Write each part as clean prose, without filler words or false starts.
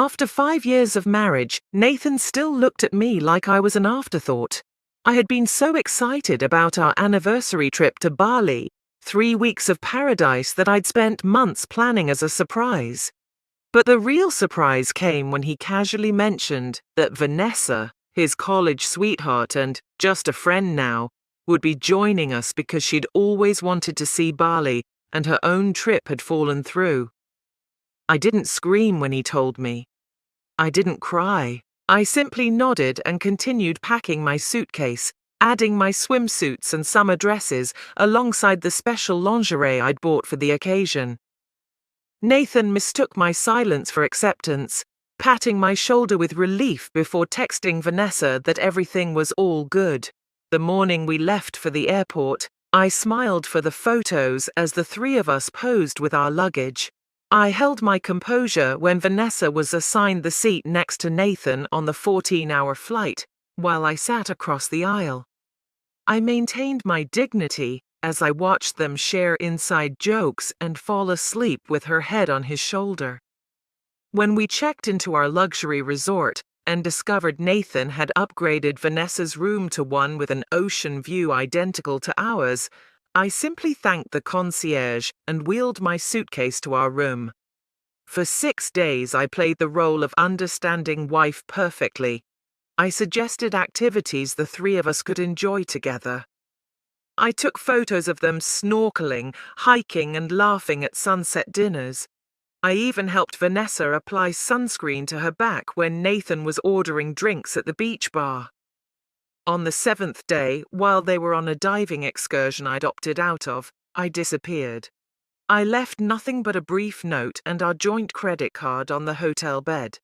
After 5 years of marriage, Nathan still looked at me like I was an afterthought. I had been so excited about our anniversary trip to Bali, 3 weeks of paradise that I'd spent months planning as a surprise. But the real surprise came when he casually mentioned that Vanessa, his college sweetheart and just a friend now, would be joining us because she'd always wanted to see Bali and her own trip had fallen through. I didn't scream when he told me. I didn't cry. I simply nodded and continued packing my suitcase, adding my swimsuits and summer dresses alongside the special lingerie I'd bought for the occasion. Nathan mistook my silence for acceptance, patting my shoulder with relief before texting Vanessa that everything was all good. The morning we left for the airport, I smiled for the photos as the three of us posed with our luggage. I held my composure when Vanessa was assigned the seat next to Nathan on the 14-hour flight, while I sat across the aisle. I maintained my dignity as I watched them share inside jokes and fall asleep with her head on his shoulder. When we checked into our luxury resort and discovered Nathan had upgraded Vanessa's room to one with an ocean view identical to ours, I simply thanked the concierge and wheeled my suitcase to our room. For 6 days I played the role of understanding wife perfectly. I suggested activities the three of us could enjoy together. I took photos of them snorkeling, hiking and laughing at sunset dinners. I even helped Vanessa apply sunscreen to her back when Nathan was ordering drinks at the beach bar. On the 7th day, while they were on a diving excursion I'd opted out of, I disappeared. I left nothing but a brief note and our joint credit card on the hotel bed.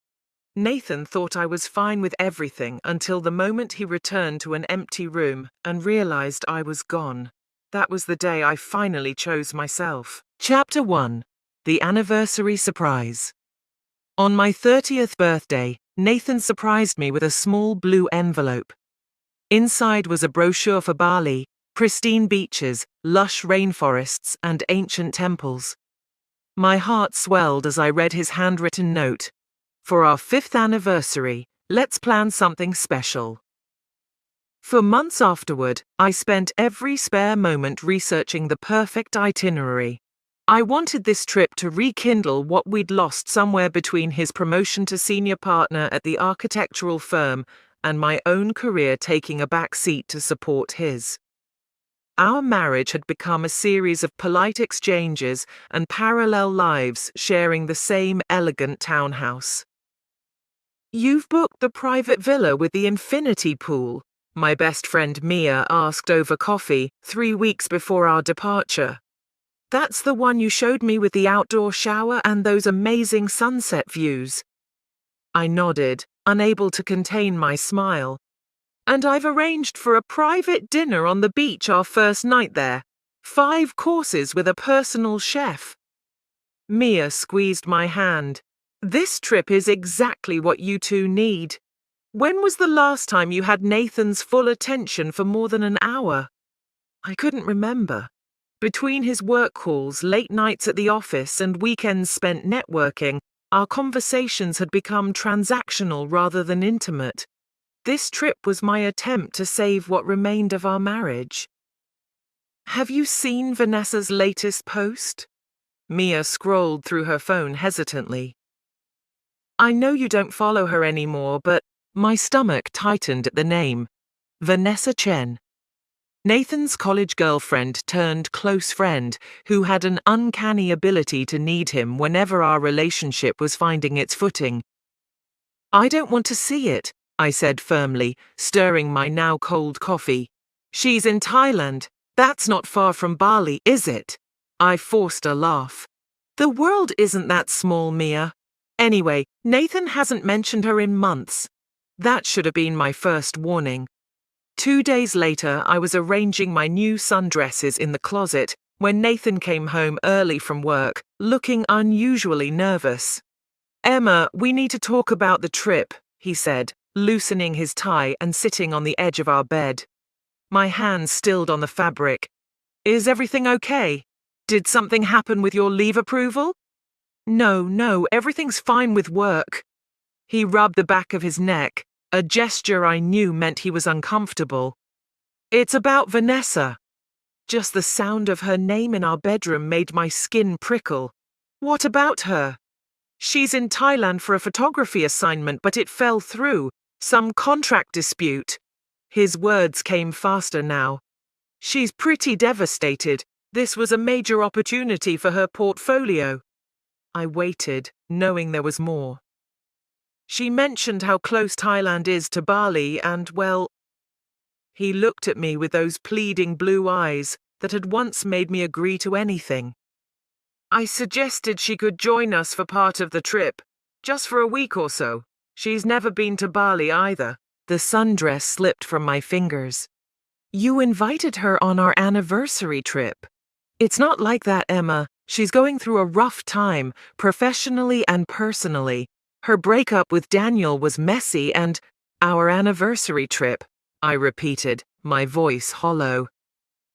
Nathan thought I was fine with everything until the moment he returned to an empty room and realized I was gone. That was the day I finally chose myself. Chapter 1. The Anniversary Surprise. On my 30th birthday, Nathan surprised me with a small blue envelope. Inside was a brochure for Bali, pristine beaches, lush rainforests, and ancient temples. My heart swelled as I read his handwritten note. For our 5th anniversary, let's plan something special. For months afterward, I spent every spare moment researching the perfect itinerary. I wanted this trip to rekindle what we'd lost somewhere between his promotion to senior partner at the architectural firm and my own career taking a back seat to support his. Our marriage had become a series of polite exchanges and parallel lives sharing the same elegant townhouse. "You've booked the private villa with the infinity pool?" my best friend Mia asked over coffee 3 weeks before our departure. "That's the one you showed me with the outdoor shower and those amazing sunset views." I nodded, unable to contain my smile. "And I've arranged for a private dinner on the beach our first night there. 5 courses with a personal chef." Mia squeezed my hand. "This trip is exactly what you two need. When was the last time you had Nathan's full attention for more than an hour?" I couldn't remember. Between his work calls, late nights at the office, and weekends spent networking, our conversations had become transactional rather than intimate. This trip was my attempt to save what remained of our marriage. "Have you seen Vanessa's latest post?" Mia scrolled through her phone hesitantly. "I know you don't follow her anymore, but..." My stomach tightened at the name. Vanessa Chen. Nathan's college girlfriend turned close friend who had an uncanny ability to need him whenever our relationship was finding its footing. "I don't want to see it," I said firmly, stirring my now cold coffee. "She's in Thailand. That's not far from Bali, is it?" I forced a laugh. "The world isn't that small, Mia. Anyway, Nathan hasn't mentioned her in months." That should have been my first warning. 2 days later, I was arranging my new sundresses in the closet when Nathan came home early from work, looking unusually nervous. "Emma, we need to talk about the trip," he said, loosening his tie and sitting on the edge of our bed. My hands stilled on the fabric. "Is everything okay? Did something happen with your leave approval?" No, everything's fine with work." He rubbed the back of his neck, a gesture I knew meant he was uncomfortable. It's about Vanessa. Just the sound of her name in our bedroom made my skin prickle. What about her? She's in Thailand for a photography assignment, but it fell through. Some contract dispute. His words came faster now. She's pretty devastated. This was a major opportunity for her portfolio. I waited, knowing there was more. She mentioned how close Thailand is to Bali and, well... He looked at me with those pleading blue eyes that had once made me agree to anything. I suggested she could join us for part of the trip, just for a week or so. She's never been to Bali either. The sundress slipped from my fingers. You invited her on our anniversary trip. It's not like that, Emma. She's going through a rough time, professionally and personally. Her breakup with Daniel was messy and our anniversary trip, I repeated, my voice hollow.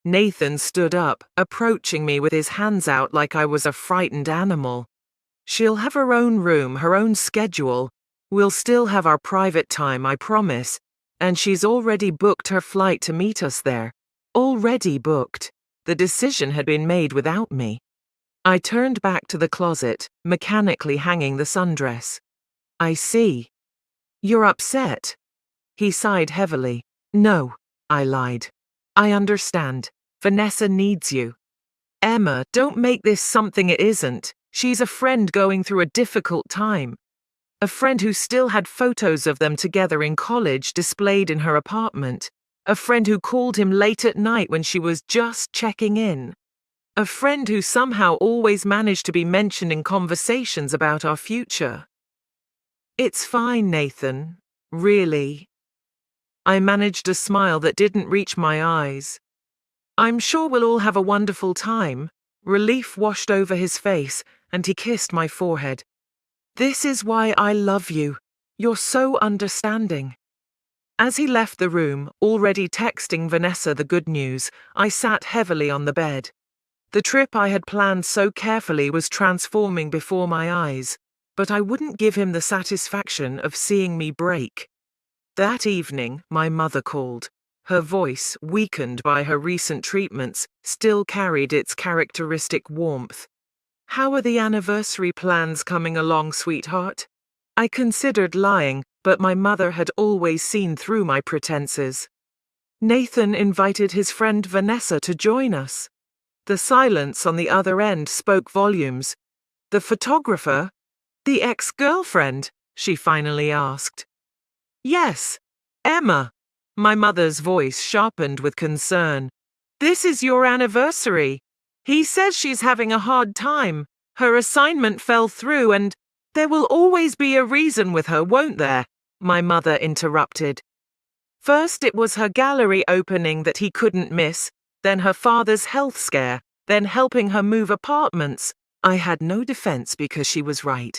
Nathan stood up, approaching me with his hands out like I was a frightened animal. She'll have her own room, her own schedule. We'll still have our private time, I promise. And she's already booked her flight to meet us there. Already booked. The decision had been made without me. I turned back to the closet, mechanically hanging the sundress. I see. You're upset. He sighed heavily. No, I lied. I understand. Vanessa needs you. Emma, don't make this something it isn't. She's a friend going through a difficult time. A friend who still had photos of them together in college displayed in her apartment. A friend who called him late at night when she was just checking in. A friend who somehow always managed to be mentioned in conversations about our future. It's fine, Nathan. Really. I managed a smile that didn't reach my eyes. I'm sure we'll all have a wonderful time. Relief washed over his face, and he kissed my forehead. This is why I love you. You're so understanding. As he left the room, already texting Vanessa the good news, I sat heavily on the bed. The trip I had planned so carefully was transforming before my eyes, but I wouldn't give him the satisfaction of seeing me break. That evening, my mother called. Her voice, weakened by her recent treatments, still carried its characteristic warmth. How are the anniversary plans coming along, sweetheart? I considered lying, but my mother had always seen through my pretenses. Nathan invited his friend Vanessa to join us. The silence on the other end spoke volumes. The photographer? The ex-girlfriend? She finally asked. Yes, Emma. My mother's voice sharpened with concern. This is your anniversary. He says she's having a hard time. Her assignment fell through and there will always be a reason with her, won't there? My mother interrupted. First it was her gallery opening that he couldn't miss, then her father's health scare, then helping her move apartments. I had no defense because she was right.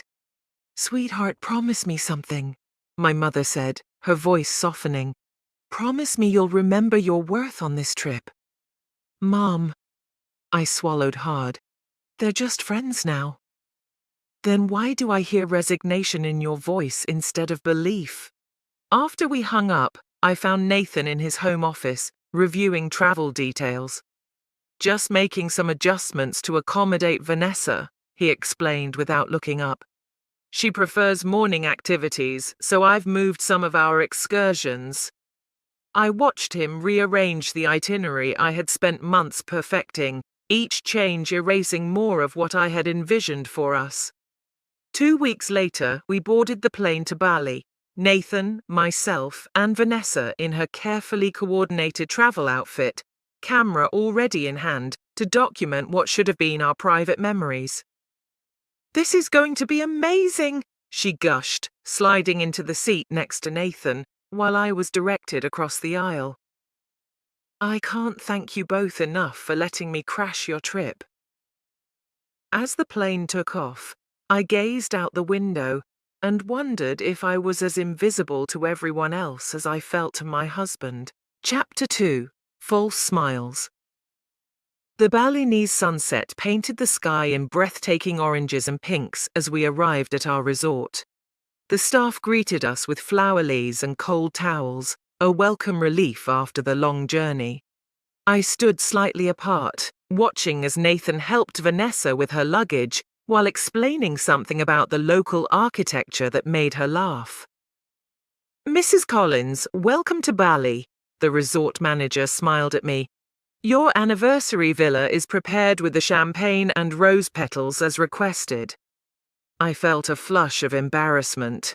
Sweetheart, promise me something, my mother said, her voice softening. Promise me you'll remember your worth on this trip. Mom. I swallowed hard. They're just friends now. Then why do I hear resignation in your voice instead of belief? After we hung up, I found Nathan in his home office, reviewing travel details. Just making some adjustments to accommodate Vanessa, he explained without looking up. She prefers morning activities, so I've moved some of our excursions. I watched him rearrange the itinerary I had spent months perfecting, each change erasing more of what I had envisioned for us. 2 weeks later, we boarded the plane to Bali. Nathan, myself, and Vanessa in her carefully coordinated travel outfit, camera already in hand to document what should have been our private memories. This is going to be amazing, she gushed, sliding into the seat next to Nathan, while I was directed across the aisle. I can't thank you both enough for letting me crash your trip. As the plane took off, I gazed out the window and wondered if I was as invisible to everyone else as I felt to my husband. Chapter 2. False Smiles. The Balinese sunset painted the sky in breathtaking oranges and pinks as we arrived at our resort. The staff greeted us with flower leaves and cold towels, a welcome relief after the long journey. I stood slightly apart, watching as Nathan helped Vanessa with her luggage while explaining something about the local architecture that made her laugh. "Mrs. Collins, welcome to Bali," the resort manager smiled at me. "Your anniversary villa is prepared with the champagne and rose petals as requested." I felt a flush of embarrassment.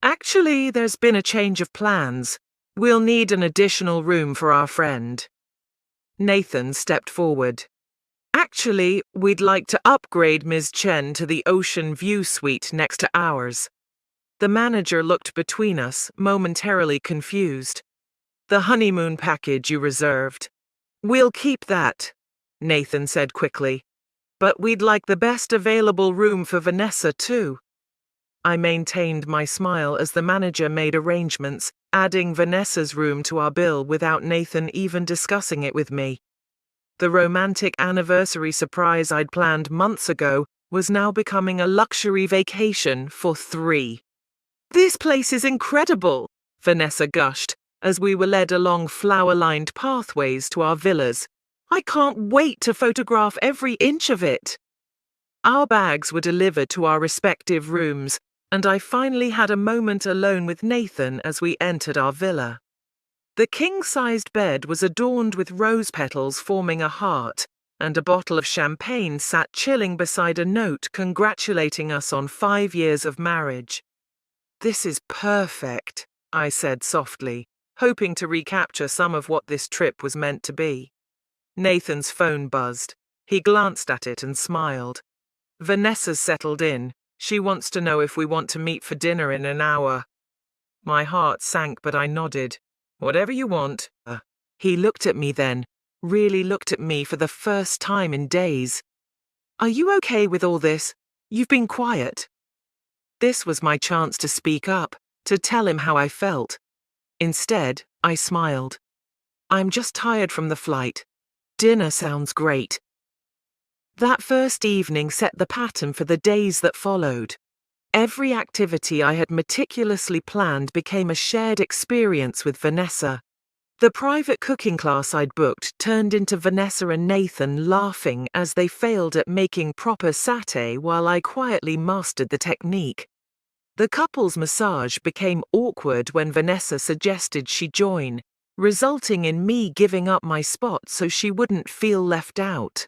"Actually, there's been a change of plans. We'll need an additional room for our friend." Nathan stepped forward. "Actually, we'd like to upgrade Ms. Chen to the ocean view suite next to ours." The manager looked between us, momentarily confused. "The honeymoon package you reserved." "We'll keep that," Nathan said quickly. "But we'd like the best available room for Vanessa too." I maintained my smile as the manager made arrangements, adding Vanessa's room to our bill without Nathan even discussing it with me. The romantic anniversary surprise I'd planned months ago was now becoming a luxury vacation for 3. "This place is incredible," Vanessa gushed, as we were led along flower-lined pathways to our villas. "I can't wait to photograph every inch of it." Our bags were delivered to our respective rooms, and I finally had a moment alone with Nathan as we entered our villa. The king-sized bed was adorned with rose petals forming a heart, and a bottle of champagne sat chilling beside a note congratulating us on 5 years of marriage. "This is perfect," I said softly, hoping to recapture some of what this trip was meant to be. Nathan's phone buzzed. He glanced at it and smiled. "Vanessa's settled in. She wants to know if we want to meet for dinner in an hour." My heart sank, but I nodded. "Whatever you want." He looked at me then, really looked at me for the first time in days. "Are you okay with all this? You've been quiet." This was my chance to speak up, to tell him how I felt. Instead, I smiled. "I'm just tired from the flight. Dinner sounds great." That first evening set the pattern for the days that followed. Every activity I had meticulously planned became a shared experience with Vanessa. The private cooking class I'd booked turned into Vanessa and Nathan laughing as they failed at making proper satay while I quietly mastered the technique. The couple's massage became awkward when Vanessa suggested she join, resulting in me giving up my spot so she wouldn't feel left out.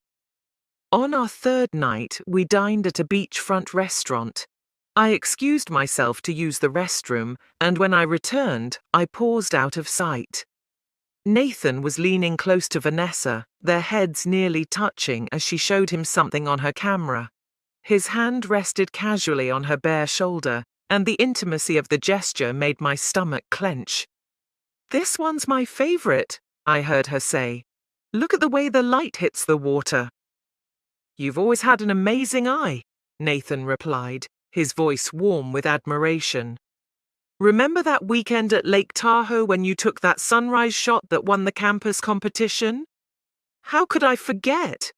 On our third night, we dined at a beachfront restaurant. I excused myself to use the restroom, and when I returned, I paused out of sight. Nathan was leaning close to Vanessa, their heads nearly touching as she showed him something on her camera. His hand rested casually on her bare shoulder, and the intimacy of the gesture made my stomach clench. "This one's my favorite," I heard her say. "Look at the way the light hits the water." "You've always had an amazing eye," Nathan replied, his voice warm with admiration. "Remember that weekend at Lake Tahoe when you took that sunrise shot that won the campus competition?" "How could I forget?"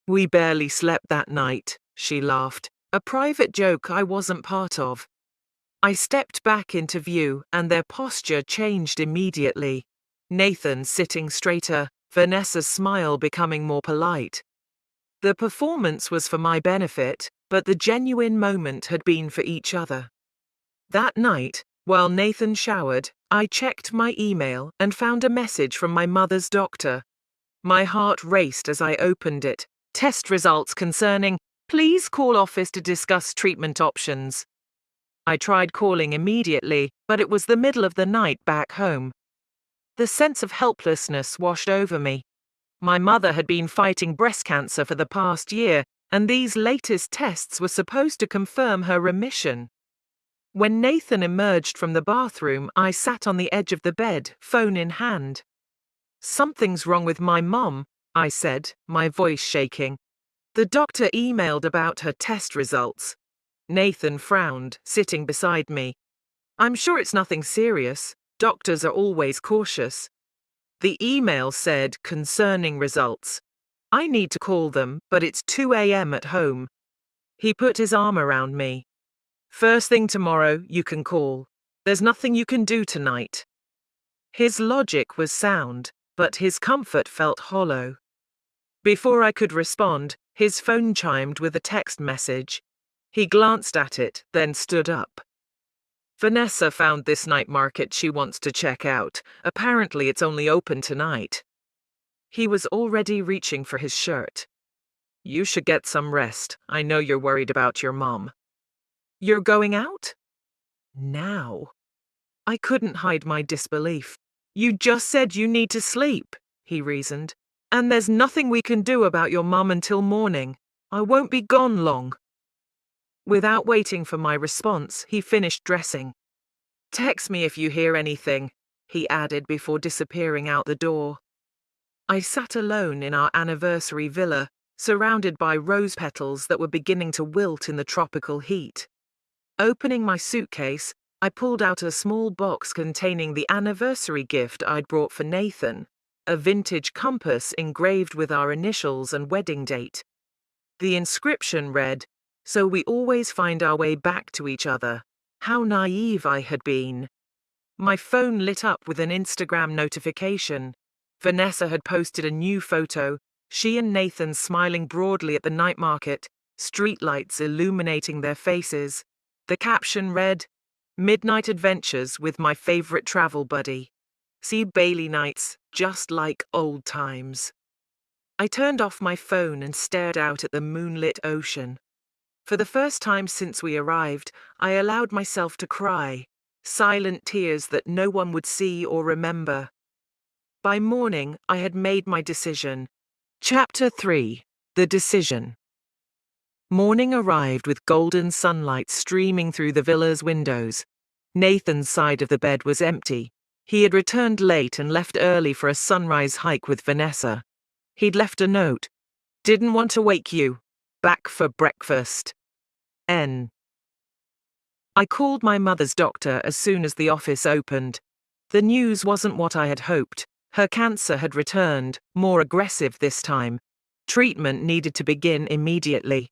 "We barely slept that night," she laughed, a private joke I wasn't part of. I stepped back into view, and their posture changed immediately. Nathan sitting straighter, Vanessa's smile becoming more polite. The performance was for my benefit, but the genuine moment had been for each other. That night, while Nathan showered, I checked my email and found a message from my mother's doctor. My heart raced as I opened it. "Test results concerning. Please call office to discuss treatment options." I tried calling immediately, but it was the middle of the night back home. The sense of helplessness washed over me. My mother had been fighting breast cancer for the past year, and these latest tests were supposed to confirm her remission. When Nathan emerged from the bathroom, I sat on the edge of the bed, phone in hand. "Something's wrong with my mom," I said, my voice shaking. "The doctor emailed about her test results." Nathan frowned, sitting beside me. "I'm sure it's nothing serious. Doctors are always cautious." The email said concerning results. "I need to call them, but it's 2 a.m. at home." He put his arm around me. First thing tomorrow, you can call. There's nothing you can do tonight. His logic was sound, but his comfort felt hollow. Before I could respond, his phone chimed with a text message. He glanced at it, then stood up. Vanessa found this night market she wants to check out. Apparently it's only open tonight. He was already reaching for his shirt. You should get some rest. I know you're worried about your mom. You're going out? Now? I couldn't hide my disbelief. You just said you need to sleep, he reasoned. And there's nothing we can do about your mom until morning. I won't be gone long. Without waiting for my response, he finished dressing. Text me if you hear anything, he added before disappearing out the door. I sat alone in our anniversary villa, surrounded by rose petals that were beginning to wilt in the tropical heat. Opening my suitcase, I pulled out a small box containing the anniversary gift I'd brought for Nathan, a vintage compass engraved with our initials and wedding date. The inscription read, "So we always find our way back to each other." How naive I had been. My phone lit up with an Instagram notification. Vanessa had posted a new photo, she and Nathan smiling broadly at the night market, streetlights illuminating their faces. The caption read, "Midnight adventures with my favorite travel buddy. See Bailey nights, just like old times." I turned off my phone and stared out at the moonlit ocean. For the first time since we arrived, I allowed myself to cry, silent tears that no one would see or remember. By morning, I had made my decision. Chapter 3: The Decision. Morning arrived with golden sunlight streaming through the villa's windows. Nathan's side of the bed was empty. He had returned late and left early for a sunrise hike with Vanessa. He'd left a note. "Didn't want to wake you. Back for breakfast. N." I called my mother's doctor as soon as the office opened. The news wasn't what I had hoped. Her cancer had returned, more aggressive this time. Treatment needed to begin immediately.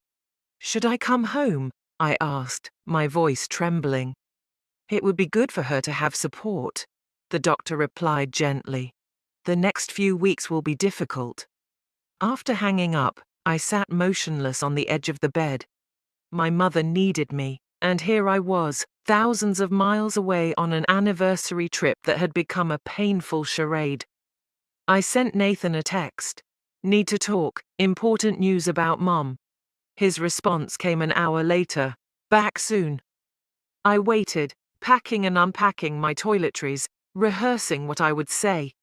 "Should I come home?" I asked, my voice trembling. "It would be good for her to have support," the doctor replied gently. "The next few weeks will be difficult." After hanging up, I sat motionless on the edge of the bed. My mother needed me, and here I was, thousands of miles away on an anniversary trip that had become a painful charade. I sent Nathan a text. "Need to talk, important news about Mom." His response came an hour later. "Back soon." I waited, packing and unpacking my toiletries, rehearsing what I would say.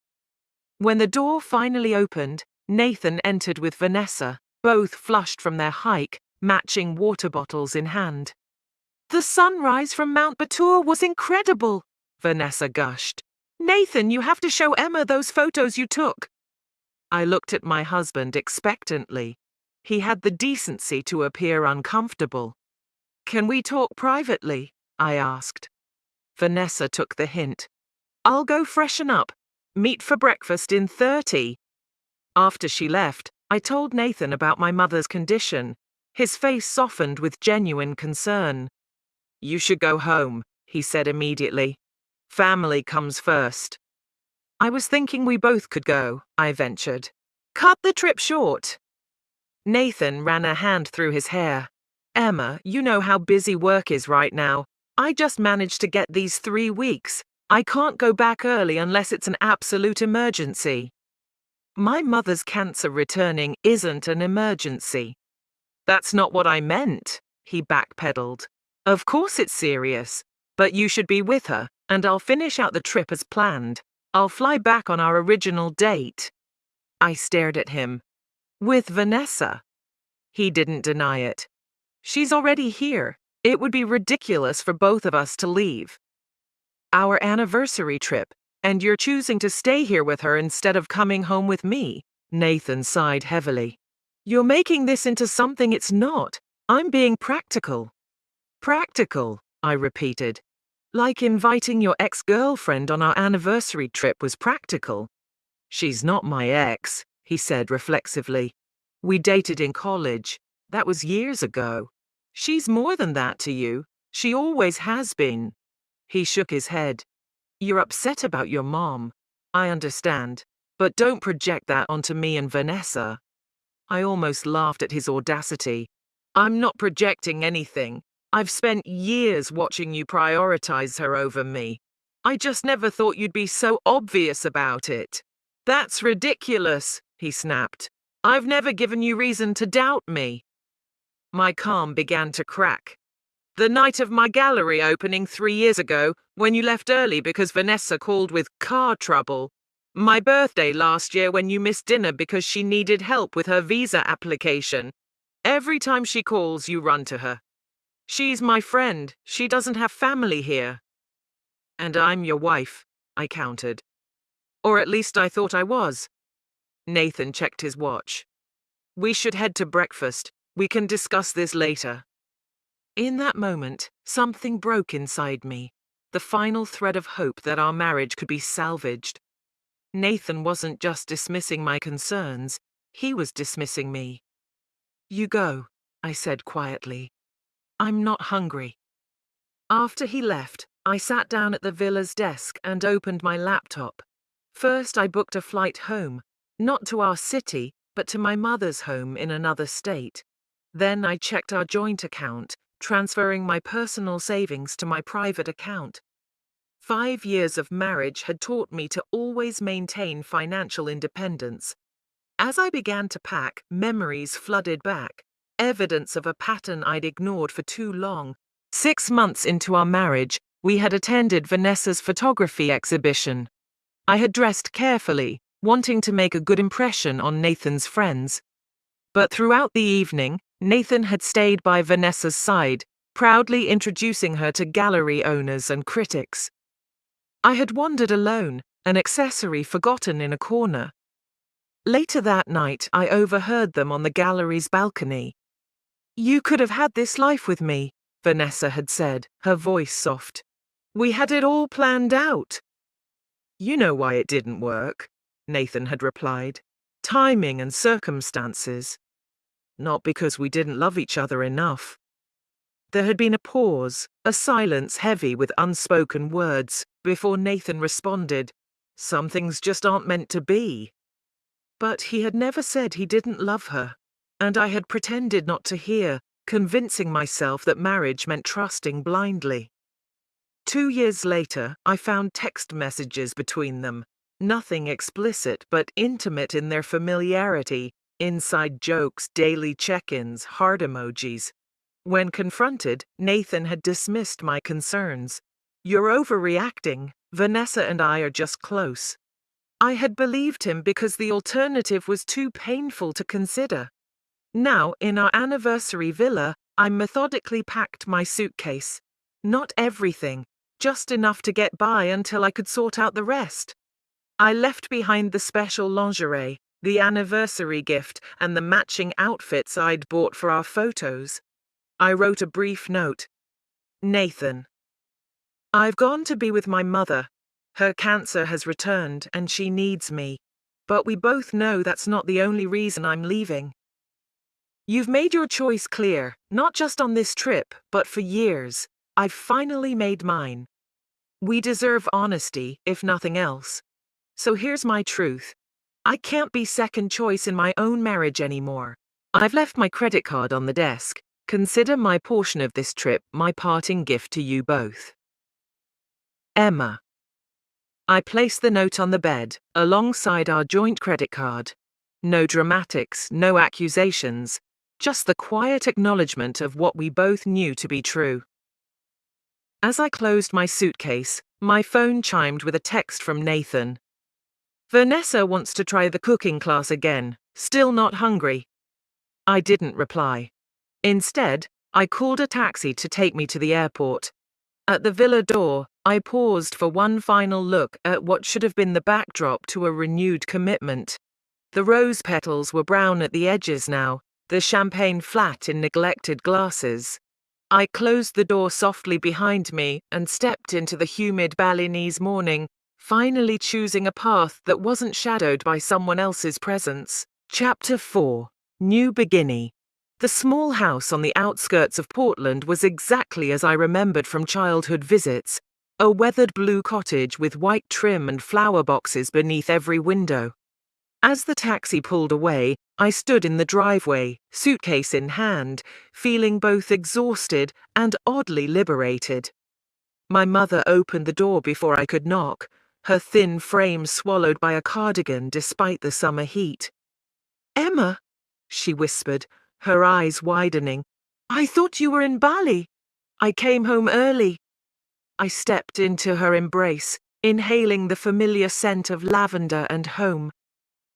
When the door finally opened, Nathan entered with Vanessa, both flushed from their hike, matching water bottles in hand. "The sunrise from Mount Batur was incredible," Vanessa gushed. "Nathan, you have to show Emma those photos you took." I looked at my husband expectantly. He had the decency to appear uncomfortable. "Can we talk privately?" I asked. Vanessa took the hint. "I'll go freshen up. Meet for breakfast in 30. After she left, I told Nathan about my mother's condition. His face softened with genuine concern. "You should go home," he said immediately. "Family comes first." "I was thinking we both could go," I ventured. "Cut the trip short." Nathan ran a hand through his hair. "Emma, you know how busy work is right now. I just managed to get these 3 weeks. I can't go back early unless it's an absolute emergency." "My mother's cancer returning isn't an emergency." "That's not what I meant," he backpedaled. "Of course it's serious, but you should be with her, and I'll finish out the trip as planned. I'll fly back on our original date." I stared at him. "With Vanessa?" He didn't deny it. "She's already here. It would be ridiculous for both of us to leave." "Our anniversary trip, and you're choosing to stay here with her instead of coming home with me," Nathan sighed heavily. "You're making this into something it's not. I'm being practical." "Practical," I repeated. "Like inviting your ex-girlfriend on our anniversary trip was practical." "She's not my ex," he said reflexively. "We dated in college. That was years ago. She's more than that to you. She always has been. He shook his head. You're upset about your mom. I understand. But don't project that onto me and Vanessa. I almost laughed at his audacity. I'm not projecting anything. I've spent years watching you prioritize her over me. I just never thought you'd be so obvious about it. That's ridiculous, he snapped. I've never given you reason to doubt me. My calm began to crack. The night of my gallery opening 3 years ago, when you left early because Vanessa called with car trouble. My birthday last year when you missed dinner because she needed help with her visa application. Every time she calls, you run to her. She's my friend. She doesn't have family here. And I'm your wife, I countered. Or at least I thought I was. Nathan checked his watch. We should head to breakfast. We can discuss this later. In that moment, something broke inside me. The final thread of hope that our marriage could be salvaged. Nathan wasn't just dismissing my concerns, he was dismissing me. You go, I said quietly. I'm not hungry. After he left, I sat down at the villa's desk and opened my laptop. First, I booked a flight home, not to our city, but to my mother's home in another state. Then I checked our joint account, transferring my personal savings to my private account. 5 years of marriage had taught me to always maintain financial independence. As I began to pack, memories flooded back, evidence of a pattern I'd ignored for too long. 6 months into our marriage, we had attended Vanessa's photography exhibition. I had dressed carefully, wanting to make a good impression on Nathan's friends. But throughout the evening, Nathan had stayed by Vanessa's side, proudly introducing her to gallery owners and critics. I had wandered alone, an accessory forgotten in a corner. Later that night, I overheard them on the gallery's balcony. You could have had this life with me, Vanessa had said, her voice soft. We had it all planned out. You know why it didn't work, Nathan had replied. Timing and circumstances. Not because we didn't love each other enough. There had been a pause, a silence heavy with unspoken words, before Nathan responded, Some things just aren't meant to be. But he had never said he didn't love her, and I had pretended not to hear, convincing myself that marriage meant trusting blindly. 2 years later, I found text messages between them, nothing explicit but intimate in their familiarity, inside jokes, daily check-ins, heart emojis. When confronted, Nathan had dismissed my concerns. You're overreacting. Vanessa and I are just close. I had believed him because the alternative was too painful to consider. Now, in our anniversary villa, I methodically packed my suitcase. Not everything, just enough to get by until I could sort out the rest. I left behind the special lingerie, the anniversary gift, and the matching outfits I'd bought for our photos. I wrote a brief note. Nathan. I've gone to be with my mother. Her cancer has returned and she needs me. But we both know that's not the only reason I'm leaving. You've made your choice clear, not just on this trip, but for years. I've finally made mine. We deserve honesty, if nothing else. So here's my truth. I can't be second choice in my own marriage anymore. I've left my credit card on the desk. Consider my portion of this trip my parting gift to you both. Emma. I placed the note on the bed, alongside our joint credit card. No dramatics, no accusations, just the quiet acknowledgement of what we both knew to be true. As I closed my suitcase, my phone chimed with a text from Nathan. Vanessa wants to try the cooking class again, still not hungry. I didn't reply. Instead, I called a taxi to take me to the airport. At the villa door, I paused for one final look at what should have been the backdrop to a renewed commitment. The rose petals were brown at the edges now, the champagne flat in neglected glasses. I closed the door softly behind me and stepped into the humid Balinese morning, finally choosing a path that wasn't shadowed by someone else's presence. Chapter 4. New Beginning. The small house on the outskirts of Portland was exactly as I remembered from childhood visits, a weathered blue cottage with white trim and flower boxes beneath every window. As the taxi pulled away, I stood in the driveway, suitcase in hand, feeling both exhausted and oddly liberated. My mother opened the door before I could knock, her thin frame swallowed by a cardigan despite the summer heat. "Emma," she whispered, her eyes widening. "I thought you were in Bali. I came home early." I stepped into her embrace, inhaling the familiar scent of lavender and home.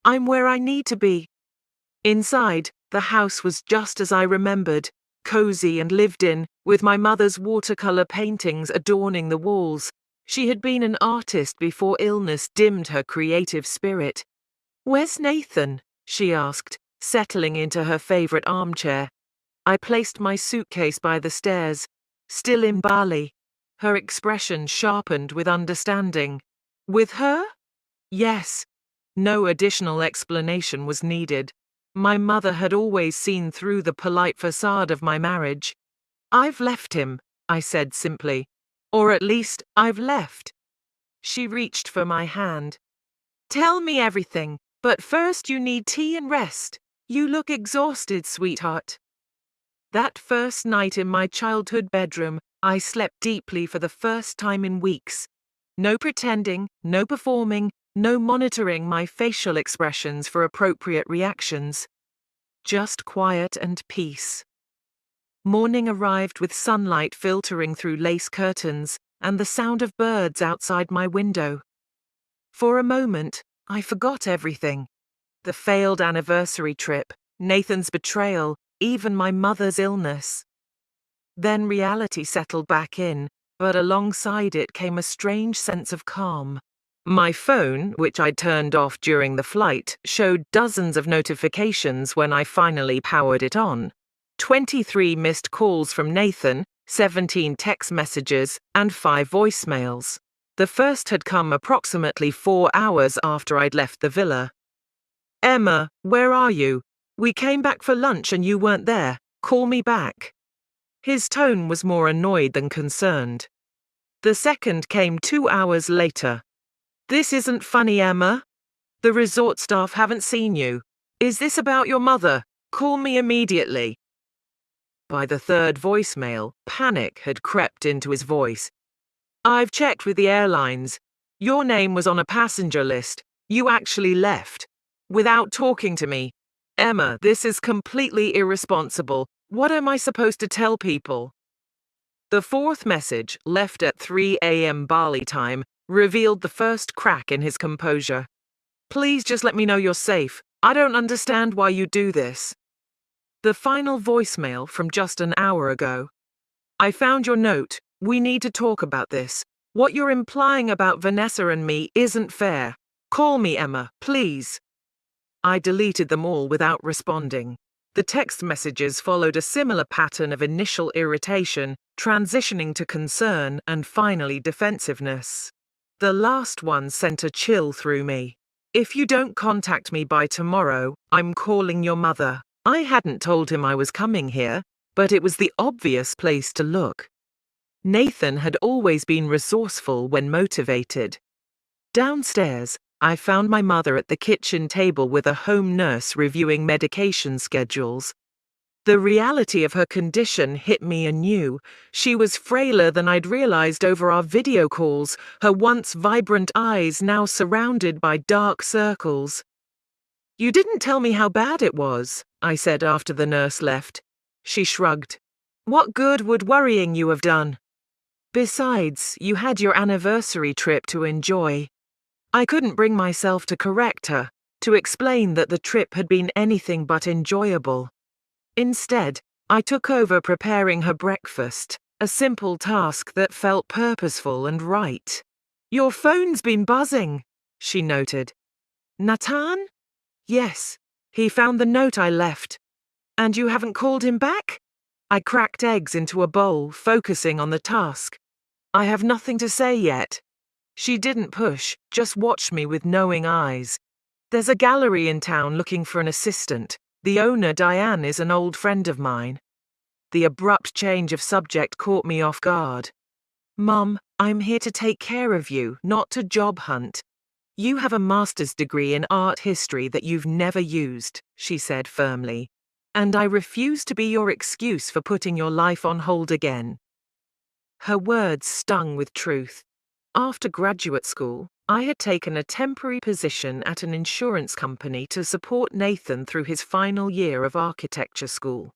"I'm where I need to be." Inside, the house was just as I remembered, cozy and lived in, with my mother's watercolor paintings adorning the walls. She had been an artist before illness dimmed her creative spirit. "Where's Nathan?" she asked, settling into her favorite armchair. I placed my suitcase by the stairs. "Still in Bali." Her expression sharpened with understanding. "With her?" "Yes." No additional explanation was needed. My mother had always seen through the polite facade of my marriage. "I've left him," I said simply. "Or at least, I've left." She reached for my hand. "Tell me everything, but first you need tea and rest. You look exhausted, sweetheart." That first night in my childhood bedroom, I slept deeply for the first time in weeks. No pretending, no performing, no monitoring my facial expressions for appropriate reactions. Just quiet and peace. Morning arrived with sunlight filtering through lace curtains and the sound of birds outside my window. For a moment, I forgot everything. The failed anniversary trip, Nathan's betrayal, even my mother's illness. Then reality settled back in, but alongside it came a strange sense of calm. My phone, which I turned off during the flight, showed dozens of notifications when I finally powered it on. 23 missed calls from Nathan, 17 text messages, and 5 voicemails. The first had come approximately 4 hours after I'd left the villa. "Emma, where are you? We came back for lunch and you weren't there. Call me back." His tone was more annoyed than concerned. The second came 2 hours later. "This isn't funny, Emma. The resort staff haven't seen you. Is this about your mother? Call me immediately." By the third voicemail, panic had crept into his voice. "I've checked with the airlines. Your name was on a passenger list. You actually left. Without talking to me. Emma, this is completely irresponsible. What am I supposed to tell people?" The fourth message, left at 3 a.m. Bali time, revealed the first crack in his composure. "Please just let me know you're safe. I don't understand why you do this." The final voicemail from just an hour ago. "I found your note. We need to talk about this. What you're implying about Vanessa and me isn't fair. Call me, Emma, please." I deleted them all without responding. The text messages followed a similar pattern of initial irritation, transitioning to concern, and finally defensiveness. The last one sent a chill through me. "If you don't contact me by tomorrow, I'm calling your mother." I hadn't told him I was coming here, but it was the obvious place to look. Nathan had always been resourceful when motivated. Downstairs, I found my mother at the kitchen table with a home nurse reviewing medication schedules. The reality of her condition hit me anew. She was frailer than I'd realized over our video calls, her once vibrant eyes now surrounded by dark circles. "You didn't tell me how bad it was," I said after the nurse left. She shrugged. "What good would worrying you have done? Besides, you had your anniversary trip to enjoy." I couldn't bring myself to correct her, to explain that the trip had been anything but enjoyable. Instead, I took over preparing her breakfast, a simple task that felt purposeful and right. "Your phone's been buzzing," she noted. "Nathan?" "Yes. He found the note I left." "And you haven't called him back?" I cracked eggs into a bowl, focusing on the task. "I have nothing to say yet." She didn't push, just watched me with knowing eyes. "There's a gallery in town looking for an assistant. The owner, Diane, is an old friend of mine. The abrupt change of subject caught me off guard. Mum, I'm here to take care of you, not to job hunt. You have a master's degree in art history that you've never used, she said firmly. And I refuse to be your excuse for putting your life on hold again. Her words stung with truth. After graduate school, I had taken a temporary position at an insurance company to support Nathan through his final year of architecture school.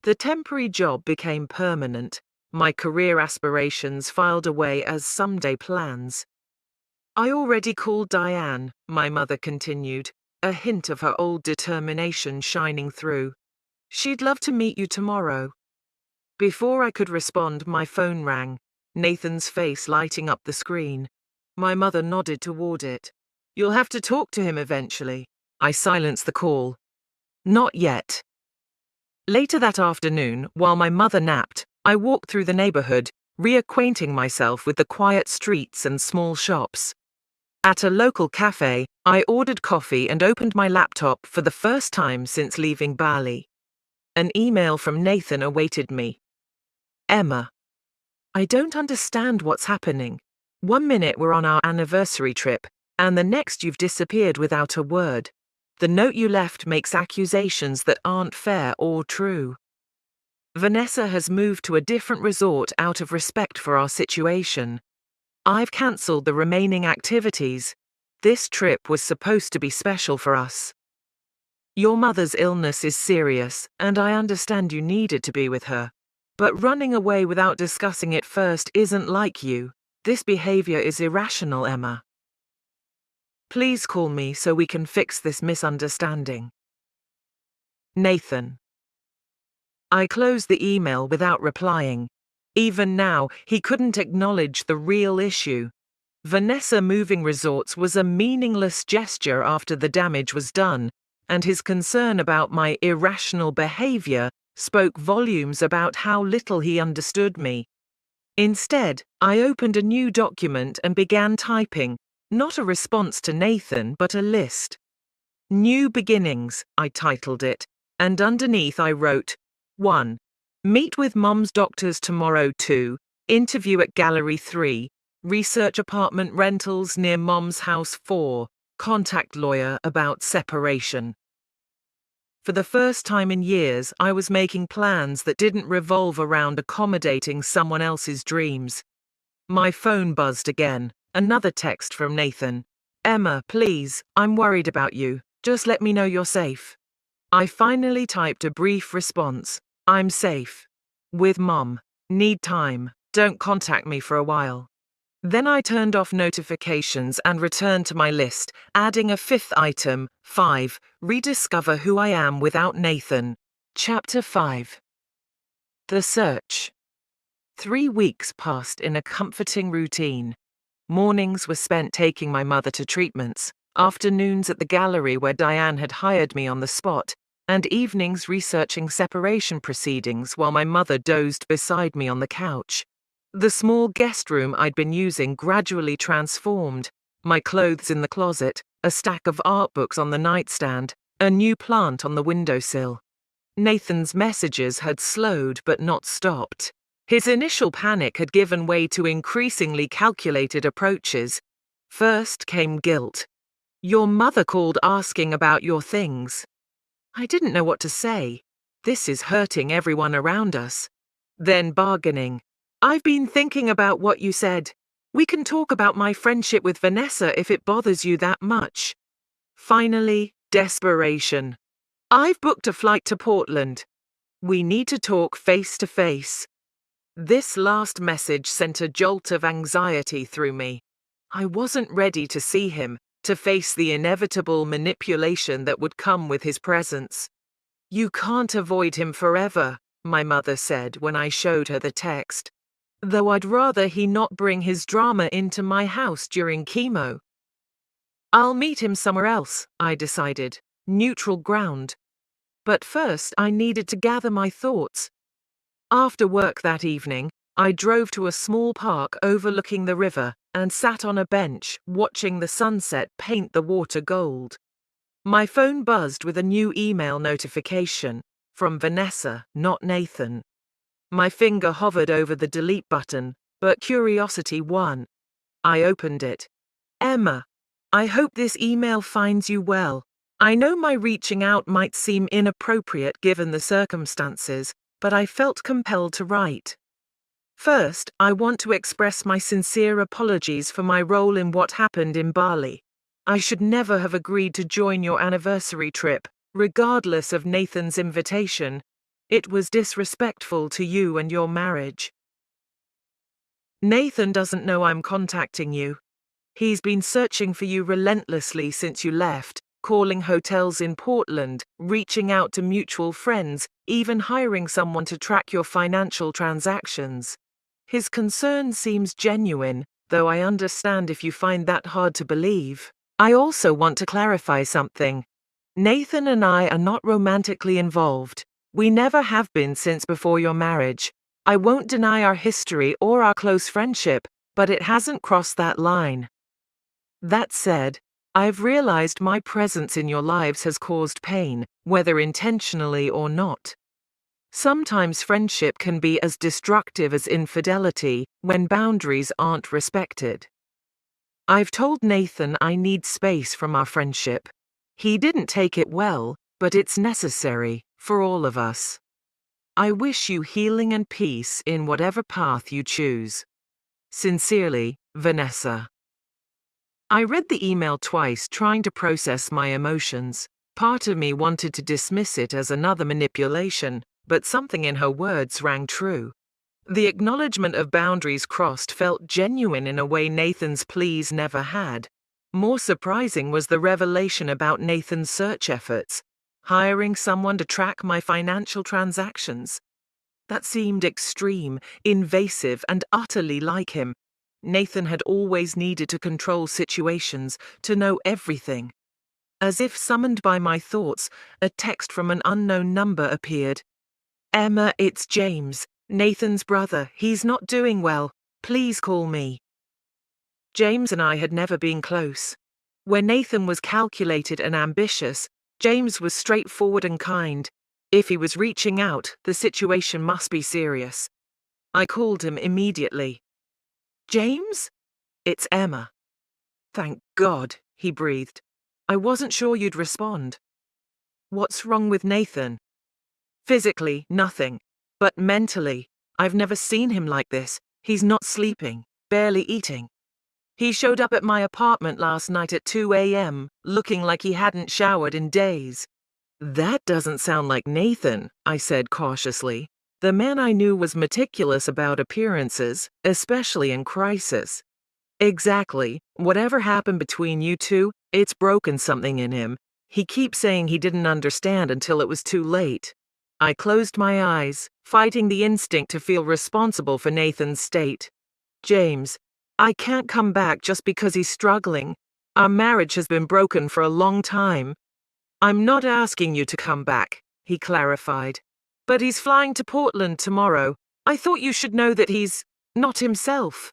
The temporary job became permanent. My career aspirations filed away as someday plans. I already called Diane, my mother continued, a hint of her old determination shining through. She'd love to meet you tomorrow. Before I could respond, my phone rang, Nathan's face lighting up the screen. My mother nodded toward it. You'll have to talk to him eventually. I silenced the call. Not yet. Later that afternoon, while my mother napped, I walked through the neighborhood, reacquainting myself with the quiet streets and small shops. At a local cafe, I ordered coffee and opened my laptop for the first time since leaving Bali. An email from Nathan awaited me. Emma, I don't understand what's happening. 1 minute we're on our anniversary trip, and the next you've disappeared without a word. The note you left makes accusations that aren't fair or true. Vanessa has moved to a different resort out of respect for our situation. I've cancelled the remaining activities. This trip was supposed to be special for us. Your mother's illness is serious, and I understand you needed to be with her. But running away without discussing it first isn't like you. This behavior is irrational, Emma. Please call me so we can fix this misunderstanding. Nathan. I closed the email without replying. Even now, he couldn't acknowledge the real issue. Vanessa moving resorts was a meaningless gesture after the damage was done, and his concern about my irrational behavior spoke volumes about how little he understood me. Instead, I opened a new document and began typing, not a response to Nathan but a list. New Beginnings, I titled it, and underneath I wrote, 1. Meet with Mum's doctors tomorrow. 2. Interview at Gallery 3. Research apartment rentals near Mum's house. 4. Contact lawyer about separation. For the first time in years, I was making plans that didn't revolve around accommodating someone else's dreams. My phone buzzed again. Another text from Nathan. Emma, please, I'm worried about you. Just let me know you're safe. I finally typed a brief response. I'm safe. With Mum. Need time. Don't contact me for a while. Then I turned off notifications and returned to my list, adding a 5th item, 5. Rediscover who I am without Nathan. Chapter 5. The Search. 3 weeks passed in a comforting routine. Mornings were spent taking my mother to treatments, afternoons at the gallery where Diane had hired me on the spot, and evenings researching separation proceedings while my mother dozed beside me on the couch. The small guest room I'd been using gradually transformed, my clothes in the closet, a stack of art books on the nightstand, a new plant on the windowsill. Nathan's messages had slowed but not stopped. His initial panic had given way to increasingly calculated approaches. First came guilt. Your mother called asking about your things. I didn't know what to say. This is hurting everyone around us. Then bargaining. I've been thinking about what you said. We can talk about my friendship with Vanessa if it bothers you that much. Finally, desperation. I've booked a flight to Portland. We need to talk face to face. This last message sent a jolt of anxiety through me. I wasn't ready to see him, to face the inevitable manipulation that would come with his presence. You can't avoid him forever, my mother said when I showed her the text. Though I'd rather he not bring his drama into my house during chemo. I'll meet him somewhere else, I decided, neutral ground. But first I needed to gather my thoughts. After work that evening, I drove to a small park overlooking the river and sat on a bench watching the sunset paint the water gold. My phone buzzed with a new email notification from Vanessa, not Nathan. My finger hovered over the delete button, but curiosity won. I opened it. Emma, I hope this email finds you well. I know my reaching out might seem inappropriate given the circumstances, but I felt compelled to write. First, I want to express my sincere apologies for my role in what happened in Bali. I should never have agreed to join your anniversary trip, regardless of Nathan's invitation. It was disrespectful to you and your marriage. Nathan doesn't know I'm contacting you. He's been searching for you relentlessly since you left, calling hotels in Portland, reaching out to mutual friends, even hiring someone to track your financial transactions. His concern seems genuine, though I understand if you find that hard to believe. I also want to clarify something. Nathan and I are not romantically involved. We never have been since before your marriage. I won't deny our history or our close friendship, but it hasn't crossed that line. That said, I've realized my presence in your lives has caused pain, whether intentionally or not. Sometimes friendship can be as destructive as infidelity when boundaries aren't respected. I've told Nathan I need space from our friendship. He didn't take it well, but it's necessary for all of us. I wish you healing and peace in whatever path you choose. Sincerely, Vanessa. I read the email twice, trying to process my emotions. Part of me wanted to dismiss it as another manipulation, but something in her words rang true. The acknowledgement of boundaries crossed felt genuine in a way Nathan's pleas never had. More surprising was the revelation about Nathan's search efforts, hiring someone to track my financial transactions. That seemed extreme, invasive, and utterly like him. Nathan had always needed to control situations, to know everything. As if summoned by my thoughts, a text from an unknown number appeared. Emma, it's James, Nathan's brother. He's not doing well. Please call me. James and I had never been close. Where Nathan was calculated and ambitious, James was straightforward and kind. If he was reaching out, the situation must be serious. I called him immediately. James? It's Emma. Thank God, he breathed. I wasn't sure you'd respond. What's wrong with Nathan? Physically, nothing. But mentally, I've never seen him like this. He's not sleeping, barely eating. He showed up at my apartment last night at 2 a.m., looking like he hadn't showered in days. That doesn't sound like Nathan, I said cautiously. The man I knew was meticulous about appearances, especially in crisis. Exactly. Whatever happened between you two, it's broken something in him. He keeps saying he didn't understand until it was too late. I closed my eyes, fighting the instinct to feel responsible for Nathan's state. James, I can't come back just because he's struggling. Our marriage has been broken for a long time. I'm not asking you to come back, he clarified. But he's flying to Portland tomorrow. I thought you should know that he's not himself.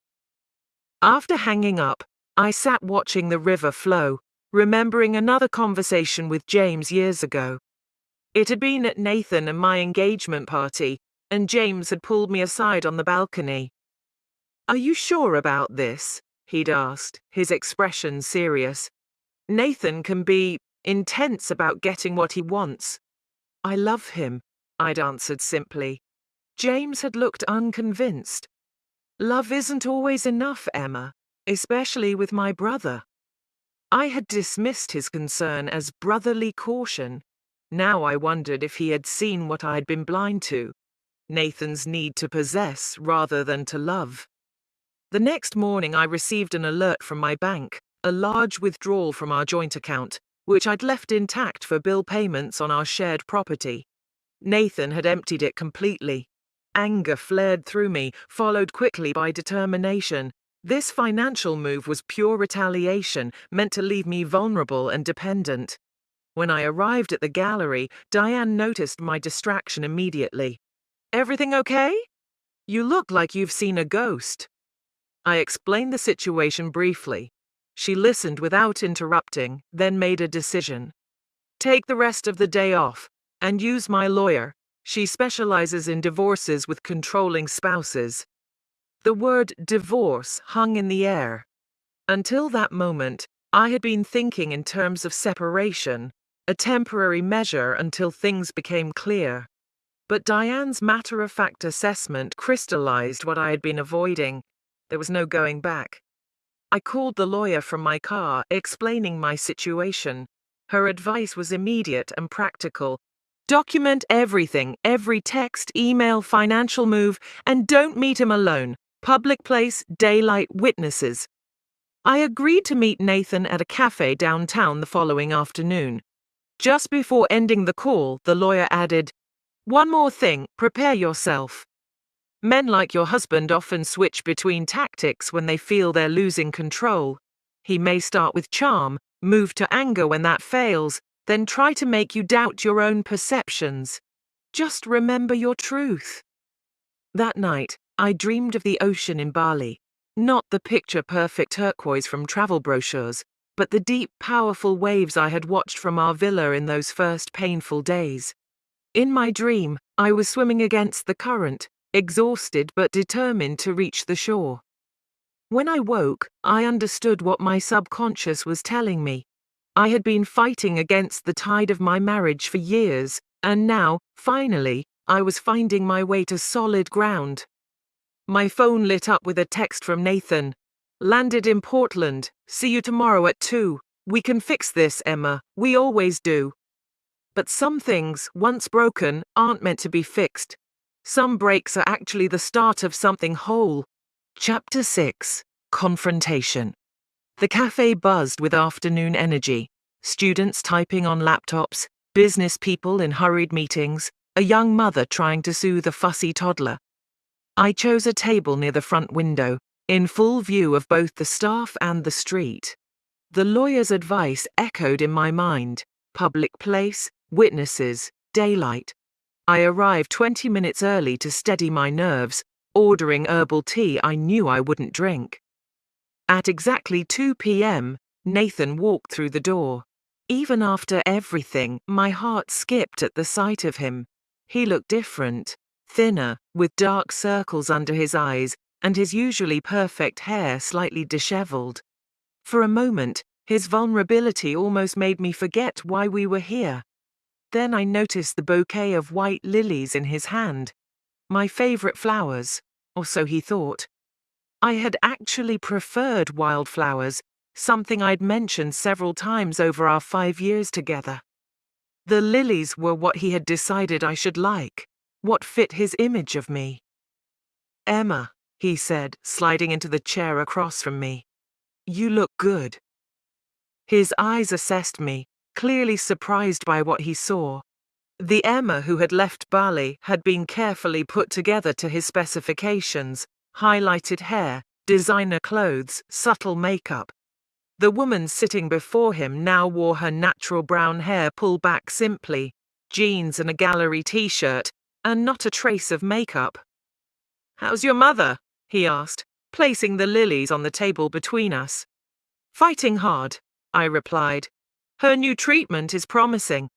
After hanging up, I sat watching the river flow, remembering another conversation with James years ago. It had been at Nathan and my engagement party, and James had pulled me aside on the balcony. Are you sure about this? He'd asked, his expression serious. Nathan can be intense about getting what he wants. I love him, I'd answered simply. James had looked unconvinced. Love isn't always enough, Emma, especially with my brother. I had dismissed his concern as brotherly caution. Now I wondered if he had seen what I'd been blind to, Nathan's need to possess rather than to love. The next morning I received an alert from my bank, a large withdrawal from our joint account, which I'd left intact for bill payments on our shared property. Nathan had emptied it completely. Anger flared through me, followed quickly by determination. This financial move was pure retaliation, meant to leave me vulnerable and dependent. When I arrived at the gallery, Diane noticed my distraction immediately. Everything okay? You look like you've seen a ghost. I explained the situation briefly. She listened without interrupting, then made a decision. Take the rest of the day off and use my lawyer. She specializes in divorces with controlling spouses. The word divorce hung in the air. Until that moment, I had been thinking in terms of separation, a temporary measure until things became clear. But Diane's matter-of-fact assessment crystallized what I had been avoiding. There was no going back. I called the lawyer from my car, explaining my situation. Her advice was immediate and practical. Document everything, every text, email, financial move, and don't meet him alone. Public place, daylight, witnesses. I agreed to meet Nathan at a cafe downtown the following afternoon. Just before ending the call, the lawyer added, "One more thing, prepare yourself. Men like your husband often switch between tactics when they feel they're losing control. He may start with charm, move to anger when that fails, then try to make you doubt your own perceptions. Just remember your truth." That night, I dreamed of the ocean in Bali. Not the picture-perfect turquoise from travel brochures, but the deep, powerful waves I had watched from our villa in those first painful days. In my dream, I was swimming against the current, exhausted but determined to reach the shore. When I woke, I understood what my subconscious was telling me. I had been fighting against the tide of my marriage for years, and now, finally, I was finding my way to solid ground. My phone lit up with a text from Nathan. "Landed in Portland. See you tomorrow at 2. We can fix this, Emma. We always do." But some things, once broken, aren't meant to be fixed. Some breaks are actually the start of something whole. Chapter 6. Confrontation. The cafe buzzed with afternoon energy. Students typing on laptops, business people in hurried meetings, a young mother trying to soothe a fussy toddler. I chose a table near the front window, in full view of both the staff and the street. The lawyer's advice echoed in my mind: public place, witnesses, daylight. I arrived 20 minutes early to steady my nerves, ordering herbal tea I knew I wouldn't drink. At exactly 2 p.m., Nathan walked through the door. Even after everything, my heart skipped at the sight of him. He looked different. Thinner, with dark circles under his eyes, and his usually perfect hair slightly disheveled. For a moment, his vulnerability almost made me forget why we were here. Then I noticed the bouquet of white lilies in his hand. My favorite flowers, or so he thought. I had actually preferred wildflowers, something I'd mentioned several times over our 5 years together. The lilies were what he had decided I should like. What fit his image of me. "Emma," he said, sliding into the chair across from me. "You look good." His eyes assessed me, clearly surprised by what he saw. The Emma who had left Bali had been carefully put together to his specifications: highlighted hair, designer clothes, subtle makeup. The woman sitting before him now wore her natural brown hair pulled back simply, jeans and a gallery t-shirt, and not a trace of makeup. "How's your mother?" he asked, placing the lilies on the table between us. "Fighting hard," I replied. "Her new treatment is promising."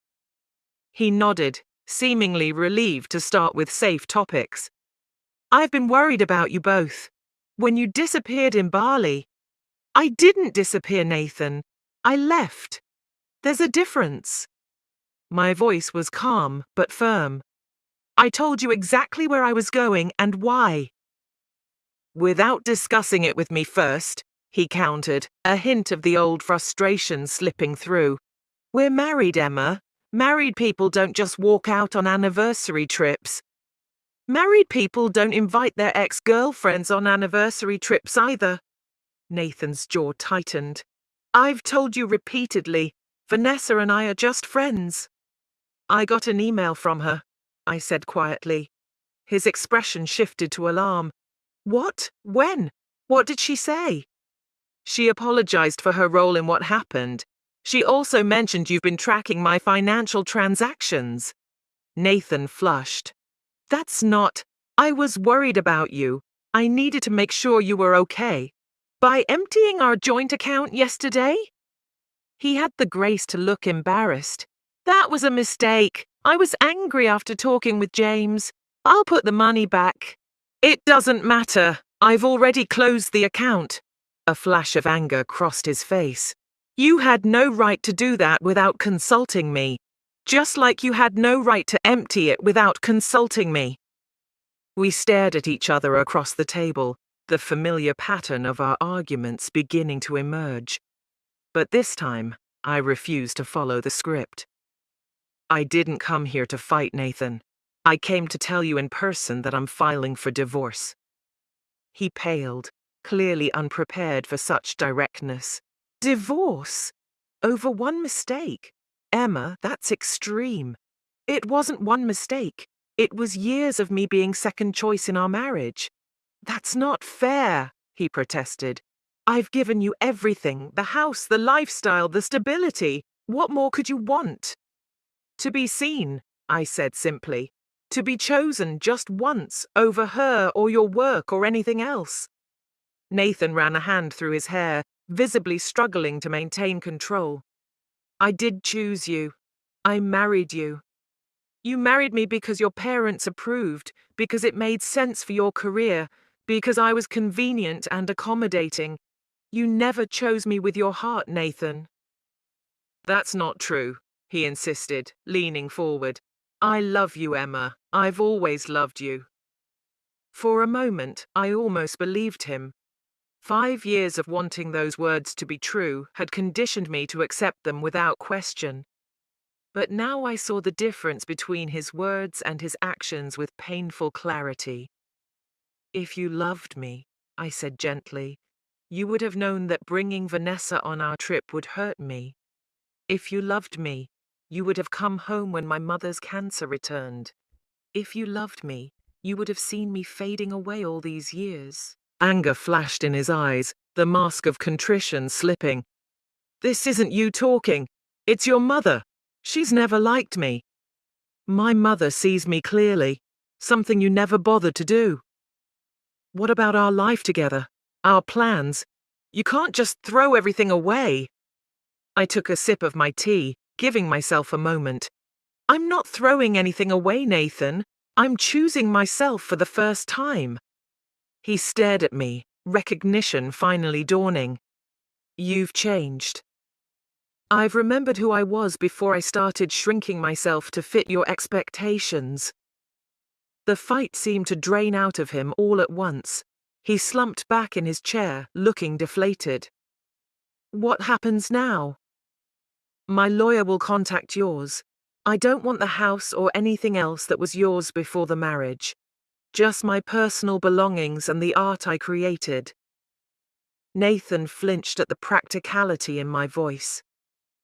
He nodded, seemingly relieved to start with safe topics. "I've been worried about you both. When you disappeared in Bali—" "I didn't disappear, Nathan. I left. There's a difference." My voice was calm but firm. "I told you exactly where I was going and why." "Without discussing it with me first," he countered, a hint of the old frustration slipping through. "We're married, Emma. Married people don't just walk out on anniversary trips." "Married people don't invite their ex-girlfriends on anniversary trips either." Nathan's jaw tightened. "I've told you repeatedly, Vanessa and I are just friends." "I got an email from her," I said quietly. His expression shifted to alarm. "What? When? What did she say?" "She apologized for her role in what happened. She also mentioned you've been tracking my financial transactions." Nathan flushed. "That's not— I was worried about you. I needed to make sure you were okay. By emptying our joint account yesterday?" He had the grace to look embarrassed. That was a mistake. I was angry after talking with James. I'll put the money back. It doesn't matter. I've already closed the account. A flash of anger crossed his face. You had no right to do that without consulting me. Just like you had no right to empty it without consulting me. We stared at each other across the table, the familiar pattern of our arguments beginning to emerge. But this time, I refused to follow the script. I didn't come here to fight, Nathan. I came to tell you in person that I'm filing for divorce. He paled, clearly unprepared for such directness. Divorce? Over one mistake? Emma, that's extreme. It wasn't one mistake. It was years of me being second choice in our marriage. That's not fair, he protested. I've given you everything, the house, the lifestyle, the stability. What more could you want? To be seen, I said simply. To be chosen just once over her or your work or anything else. Nathan ran a hand through his hair, visibly struggling to maintain control. I did choose you. I married you. You married me because your parents approved, because it made sense for your career, because I was convenient and accommodating. You never chose me with your heart, Nathan. That's not true, he insisted, leaning forward. I love you, Emma. I've always loved you. For a moment, I almost believed him. 5 years of wanting those words to be true had conditioned me to accept them without question. But now I saw the difference between his words and his actions with painful clarity. If you loved me, I said gently, you would have known that bringing Vanessa on our trip would hurt me. If you loved me, you would have come home when my mother's cancer returned. If you loved me, you would have seen me fading away all these years. Anger flashed in his eyes, the mask of contrition slipping. This isn't you talking. It's your mother. She's never liked me. My mother sees me clearly, something you never bothered to do. What about our life together? Our plans? You can't just throw everything away. I took a sip of my tea, giving myself a moment. I'm not throwing anything away, Nathan. I'm choosing myself for the first time. He stared at me, recognition finally dawning. You've changed. I've remembered who I was before I started shrinking myself to fit your expectations. The fight seemed to drain out of him all at once. He slumped back in his chair, looking deflated. What happens now? My lawyer will contact yours. I don't want the house or anything else that was yours before the marriage. Just my personal belongings and the art I created. Nathan flinched at the practicality in my voice.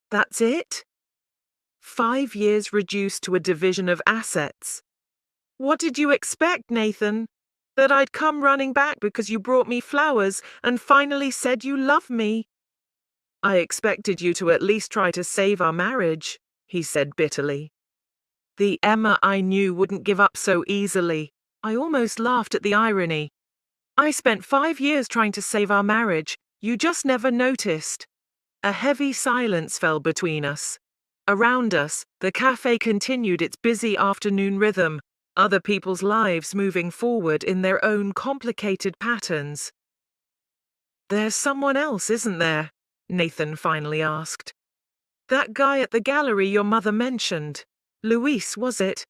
That's it? 5 years reduced to a division of assets. What did you expect, Nathan? That I'd come running back because you brought me flowers and finally said you love me? I expected you to at least try to save our marriage, he said bitterly. The Emma I knew wouldn't give up so easily. I almost laughed at the irony. I spent 5 years trying to save our marriage. You just never noticed. A heavy silence fell between us. Around us, the cafe continued its busy afternoon rhythm, other people's lives moving forward in their own complicated patterns. There's someone else, isn't there? Nathan finally asked. That guy at the gallery your mother mentioned. Luis, was it?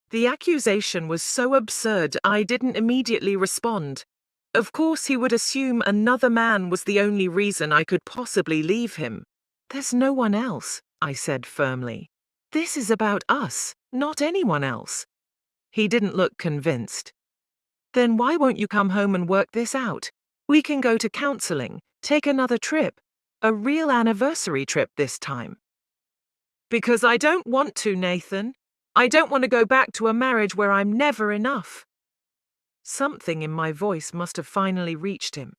The accusation was so absurd I didn't immediately respond. Of course he would assume another man was the only reason I could possibly leave him. There's no one else, I said firmly. This is about us, not anyone else. He didn't look convinced. Then why won't you come home and work this out? We can go to counseling, take another trip. A real anniversary trip this time. Because I don't want to, Nathan. I don't want to go back to a marriage where I'm never enough. Something in my voice must have finally reached him.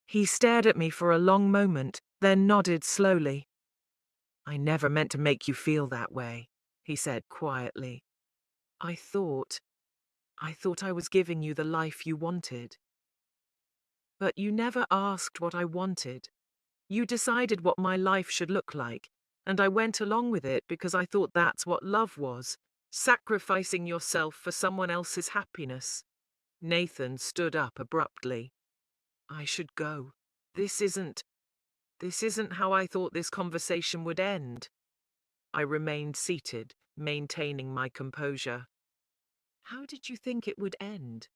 He stared at me for a long moment, then nodded slowly. I never meant to make you feel that way, he said quietly. I thought I was giving you the life you wanted. But you never asked what I wanted. You decided what my life should look like, and I went along with it because I thought that's what love was, sacrificing yourself for someone else's happiness. Nathan stood up abruptly. I should go. This isn't how I thought this conversation would end. I remained seated, maintaining my composure. How did you think it would end?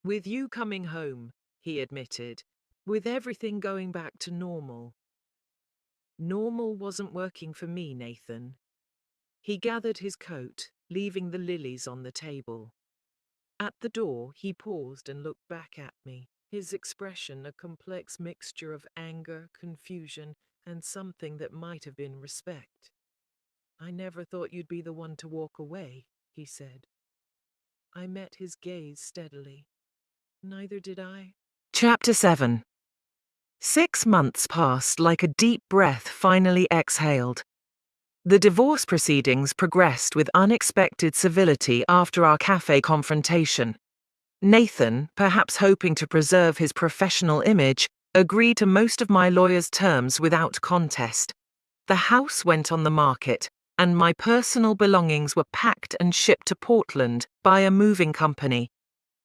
With you coming home, he admitted, with everything going back to normal. Normal wasn't working for me, Nathan. He gathered his coat, leaving the lilies on the table. At the door, he paused and looked back at me, his expression a complex mixture of anger, confusion, and something that might have been respect. I never thought you'd be the one to walk away, he said. I met his gaze steadily. Neither did I. Chapter 7. 6 months passed like a deep breath finally exhaled. The divorce proceedings progressed with unexpected civility after our cafe confrontation. Nathan, perhaps hoping to preserve his professional image, agreed to most of my lawyer's terms without contest. The house went on the market, and my personal belongings were packed and shipped to Portland by a moving company.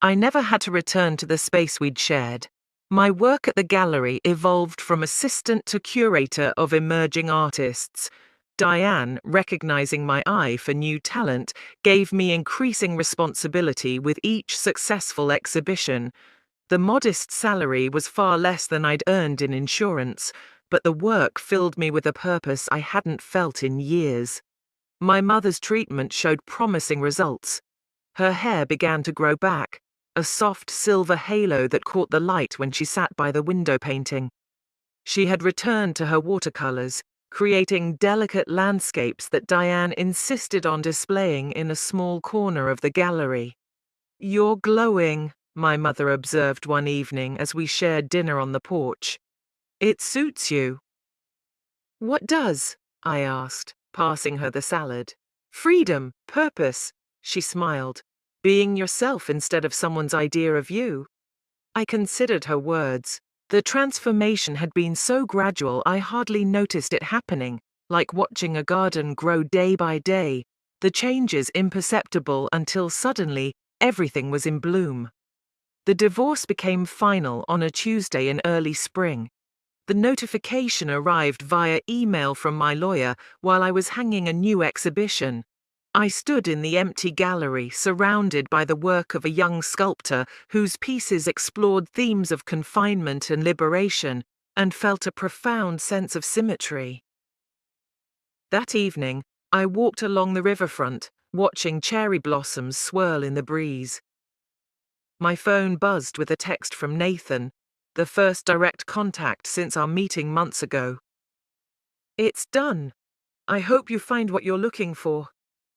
I never had to return to the space we'd shared. My work at the gallery evolved from assistant to curator of emerging artists. DIDN, recognizing my eye for new talent, gave me increasing responsibility with each successful exhibition. The modest salary was far less than I'd earned in insurance, but the work filled me with a purpose I hadn't felt in years. My mother's treatment showed promising results. Her hair began to grow back, a soft silver halo that caught the light when she sat by the window painting. She had returned to her watercolors, creating delicate landscapes that DIDN insisted on displaying in a small corner of the gallery. You're glowing, my mother observed one evening as we shared dinner on the porch. It suits you. What does? I asked, passing her the salad. Freedom, purpose, she smiled. Being yourself instead of someone's idea of you. I considered her words. The transformation had been so gradual I hardly noticed it happening, like watching a garden grow day by day, the changes imperceptible until suddenly everything was in bloom. The divorce became final on a Tuesday in early spring. The notification arrived via email from my lawyer while I was hanging a new exhibition. I stood in the empty gallery, surrounded by the work of a young sculptor whose pieces explored themes of confinement and liberation, and felt a profound sense of symmetry. That evening, I walked along the riverfront, watching cherry blossoms swirl in the breeze. My phone buzzed with a text from Nathan, the first direct contact since our meeting months ago. It's done. I hope you find what you're looking for.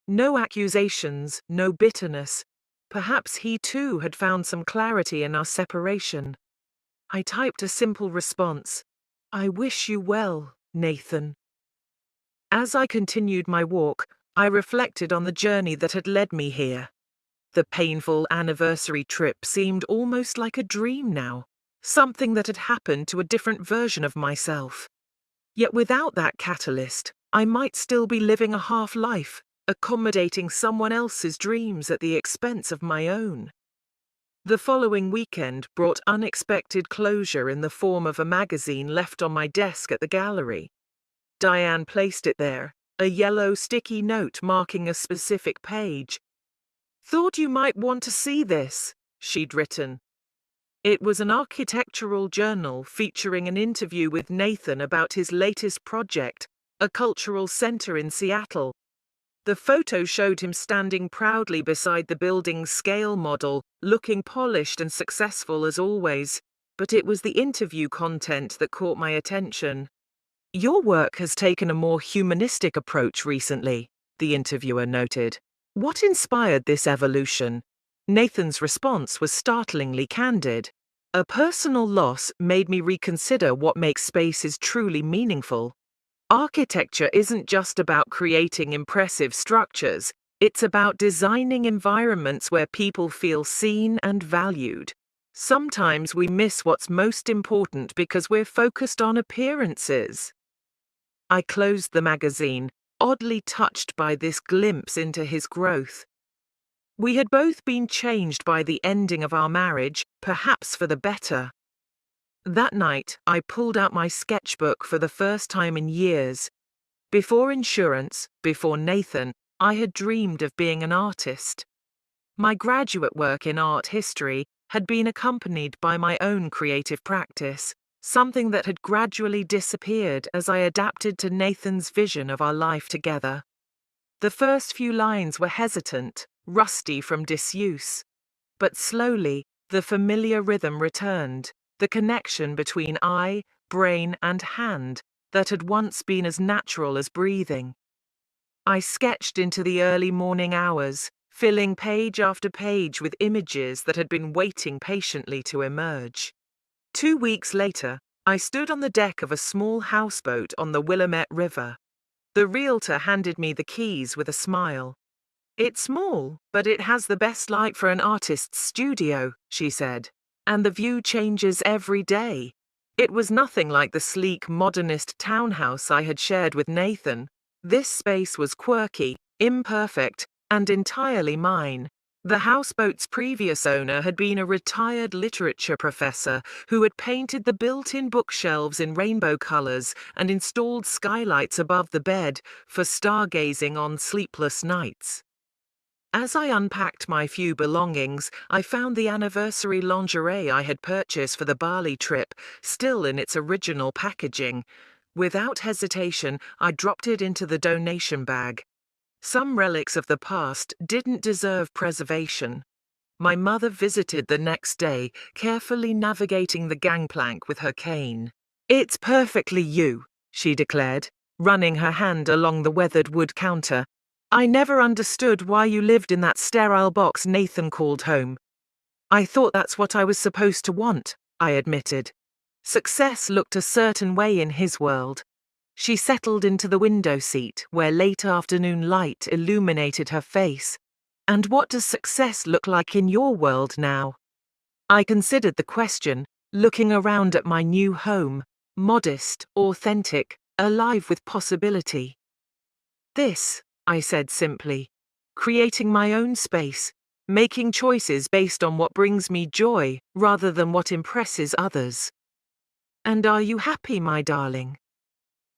No accusations, no bitterness. Perhaps he too had found some clarity in our separation. I typed a simple response. I wish you well, Nathan. As I continued my walk, I reflected on the journey that had led me here. The painful anniversary trip seemed almost like a dream now, something that had happened to a different version of myself. Yet without that catalyst, I might still be living a half-life, accommodating someone else's dreams at the expense of my own. The following weekend brought unexpected closure in the form of a magazine left on my desk at the gallery. DIDN placed it there, a yellow sticky note marking a specific page. Thought you might want to see this, she'd written. It was an architectural journal featuring an interview with Nathan about his latest project, a cultural center in Seattle. The photo showed him standing proudly beside the building's scale model, looking polished and successful as always, but it was the interview content that caught my attention. Your work has taken a more humanistic approach recently, the interviewer noted. What inspired this evolution? Nathan's response was startlingly candid. A personal loss made me reconsider what makes spaces truly meaningful. Architecture isn't just about creating impressive structures, it's about designing environments where people feel seen and valued. Sometimes we miss what's most important because we're focused on appearances. I closed the magazine, oddly touched by this glimpse into his growth. We had both been changed by the ending of our marriage, perhaps for the better. That night, I pulled out my sketchbook for the first time in years. Before insurance, before Nathan, I had dreamed of being an artist. My graduate work in art history had been accompanied by my own creative practice, something that had gradually disappeared as I adapted to Nathan's vision of our life together. The first few lines were hesitant, rusty from disuse. But slowly, the familiar rhythm returned, the connection between eye, brain, and hand that had once been as natural as breathing. I sketched into the early morning hours, filling page after page with images that had been waiting patiently to emerge. 2 weeks later, I stood on the deck of a small houseboat on the Willamette River. The realtor handed me the keys with a smile. "It's small, but it has the best light for an artist's studio," she said. "And the view changes every day." It was nothing like the sleek, modernist townhouse I had shared with Nathan. This space was quirky, imperfect, and entirely mine. The houseboat's previous owner had been a retired literature professor who had painted the built-in bookshelves in rainbow colors and installed skylights above the bed for stargazing on sleepless nights. As I unpacked my few belongings, I found the anniversary lingerie I had purchased for the Bali trip still in its original packaging. Without hesitation, I dropped it into the donation bag. Some relics of the past didn't deserve preservation. My mother visited the next day, carefully navigating the gangplank with her cane. "It's perfectly you," she declared, running her hand along the weathered wood counter. "I never understood why you lived in that sterile box Nathan called home." "I thought that's what I was supposed to want," I admitted. Success looked a certain way in his world. She settled into the window seat, where late afternoon light illuminated her face. "And what does success look like in your world now?" I considered the question, looking around at my new home, modest, authentic, alive with possibility. "This," I said simply, "creating my own space, making choices based on what brings me joy rather than what impresses others." "And are you happy, my darling?"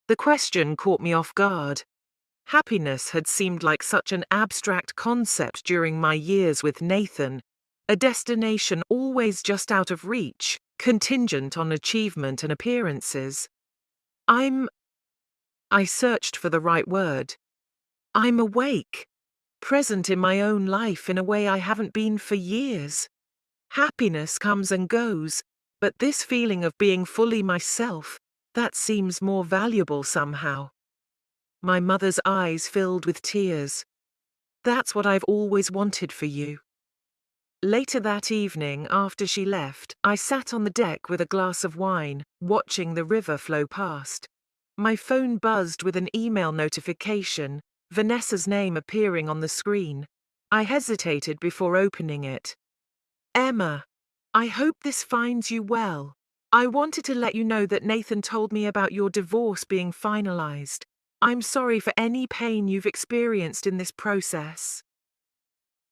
The question caught me off guard. Happiness had seemed like such an abstract concept during my years with Nathan, a destination always just out of reach, contingent on achievement and appearances. I searched for the right word. "I'm awake, present in my own life in a way I haven't been for years. Happiness comes and goes, but this feeling of being fully myself, that seems more valuable somehow." My mother's eyes filled with tears. "That's what I've always wanted for you." Later that evening, after she left, I sat on the deck with a glass of wine, watching the river flow past. My phone buzzed with an email notification, Vanessa's name appearing on the screen. I hesitated before opening it. "Emma, I hope this finds you well. I wanted to let you know that Nathan told me about your divorce being finalized. I'm sorry for any pain you've experienced in this process.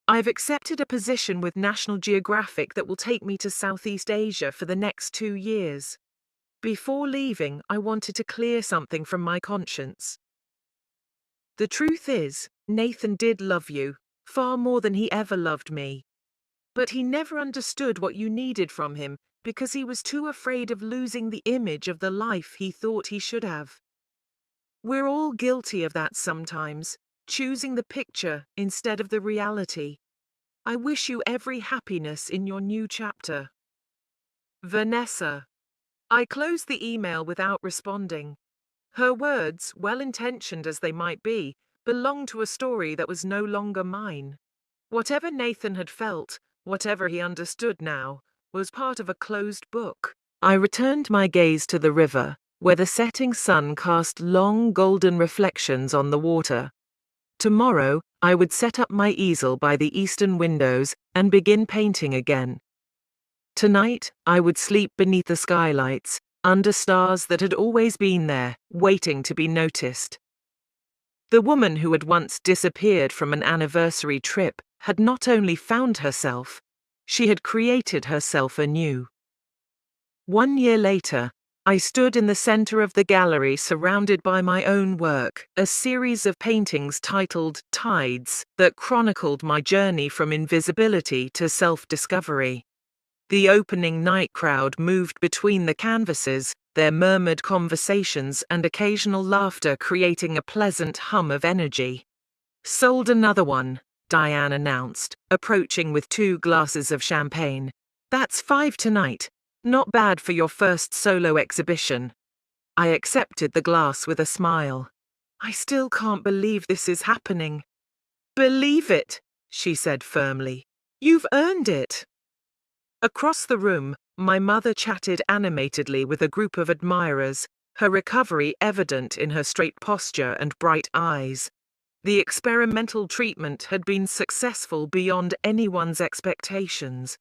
I've accepted a position with National Geographic that will take me to Southeast Asia for the next 2 years. Before leaving, I wanted to clear something from my conscience. The truth is, Nathan did love you, far more than he ever loved me. But he never understood what you needed from him because he was too afraid of losing the image of the life he thought he should have. We're all guilty of that sometimes, choosing the picture instead of the reality. I wish you every happiness in your new chapter. Vanessa." I closed the email without responding. Her words, well-intentioned as they might be, belonged to a story that was no longer mine. Whatever Nathan had felt, whatever he understood now, was part of a closed book. I returned my gaze to the river, where the setting sun cast long golden reflections on the water. Tomorrow, I would set up my easel by the eastern windows and begin painting again. Tonight, I would sleep beneath the skylights, under stars that had always been there, waiting to be noticed. The woman who had once disappeared from an anniversary trip had not only found herself, she had created herself anew. 1 year later, I stood in the center of the gallery surrounded by my own work, a series of paintings titled Tides that chronicled my journey from invisibility to self-discovery. The opening night crowd moved between the canvases, their murmured conversations and occasional laughter creating a pleasant hum of energy. "Sold another one," Diane announced, approaching with 2 glasses of champagne. "That's 5 tonight. Not bad for your first solo exhibition." I accepted the glass with a smile. "I still can't believe this is happening." "Believe it," she said firmly. "You've earned it." Across the room, my mother chatted animatedly with a group of admirers, her recovery evident in her straight posture and bright eyes. The experimental treatment had been successful beyond anyone's expectations.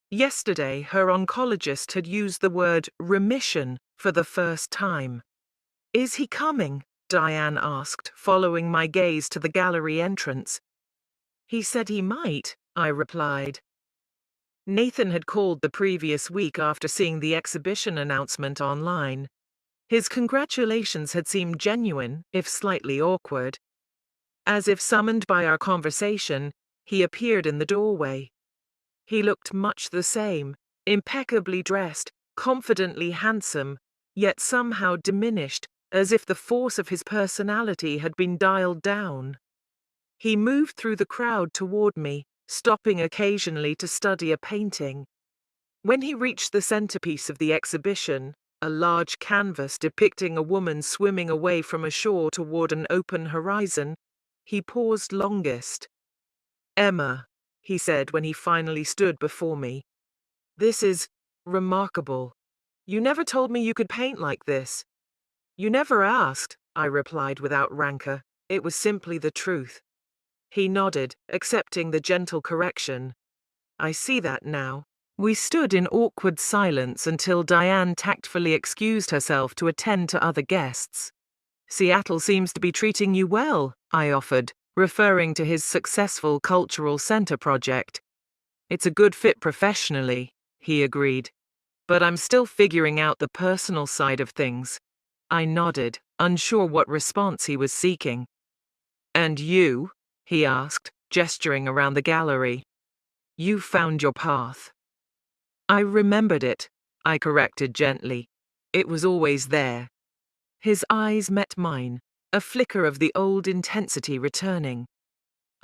Yesterday, her oncologist had used the word remission for the first time. "Is he coming?" Diane asked, following my gaze to the gallery entrance. "He said he might," I replied. Nathan had called the previous week after seeing the exhibition announcement online. His congratulations had seemed genuine, if slightly awkward. As if summoned by our conversation, he appeared in the doorway. He looked much the same, impeccably dressed, confidently handsome, yet somehow diminished, as if the force of his personality had been dialed down. He moved through the crowd toward me, stopping occasionally to study a painting. When he reached the centerpiece of the exhibition, a large canvas depicting a woman swimming away from a shore toward an open horizon, he paused longest. "Emma," he said when he finally stood before me, "this is remarkable. You never told me you could paint like this." "You never asked," I replied without rancor. It was simply the truth. He nodded, accepting the gentle correction. "I see that now." We stood in awkward silence until Diane tactfully excused herself to attend to other guests. "Seattle seems to be treating you well," I offered, referring to his successful cultural center project. "It's a good fit professionally," he agreed. "But I'm still figuring out the personal side of things." I nodded, unsure what response he was seeking. "And you?" he asked, gesturing around the gallery. "You found your path." "I remembered it," I corrected gently. "It was always there." His eyes met mine, a flicker of the old intensity returning.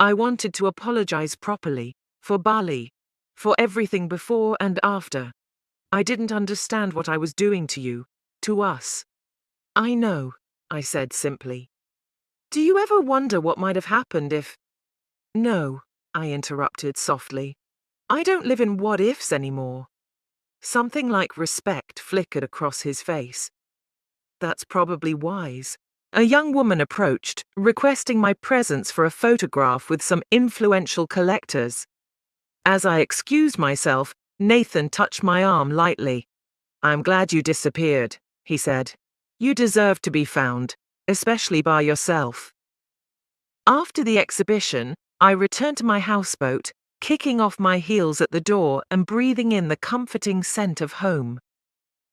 "I wanted to apologize properly, for Bali, for everything before and after. I didn't understand what I was doing to you, to us." "I know," I said simply. "Do you ever wonder what might have happened if—" "No," I interrupted softly. "I don't live in what-ifs anymore." Something like respect flickered across his face. "That's probably wise." A young woman approached, requesting my presence for a photograph with some influential collectors. As I excused myself, Nathan touched my arm lightly. "I'm glad you disappeared," he said. "You deserve to be found, especially by yourself." After the exhibition, I returned to my houseboat, kicking off my heels at the door and breathing in the comforting scent of home.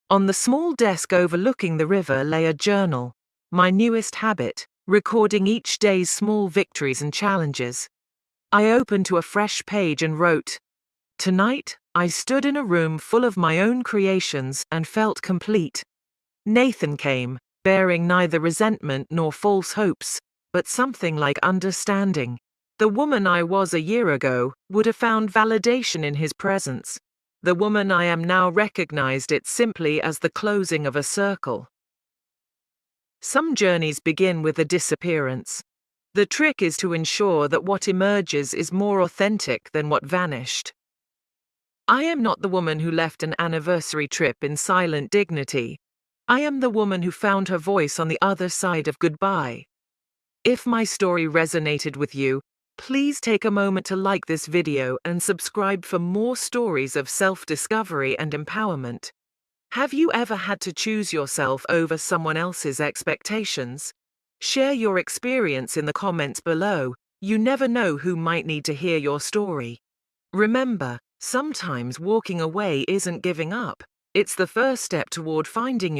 On the small desk overlooking the river lay a journal, my newest habit, recording each day's small victories and challenges. I opened to a fresh page and wrote, "Tonight, I stood in a room full of my own creations and felt complete." Nathan came, bearing neither resentment nor false hopes, but something like understanding. The woman I was a year ago would have found validation in his presence. The woman I am now recognized it simply as the closing of a circle. Some journeys begin with a disappearance. The trick is to ensure that what emerges is more authentic than what vanished. I am not the woman who left an anniversary trip in silent dignity. I am the woman who found her voice on the other side of goodbye. If my story resonated with you, please take a moment to like this video and subscribe for more stories of self-discovery and empowerment. Have you ever had to choose yourself over someone else's expectations? Share your experience in the comments below. You never know who might need to hear your story. Remember, sometimes walking away isn't giving up. It's the first step toward finding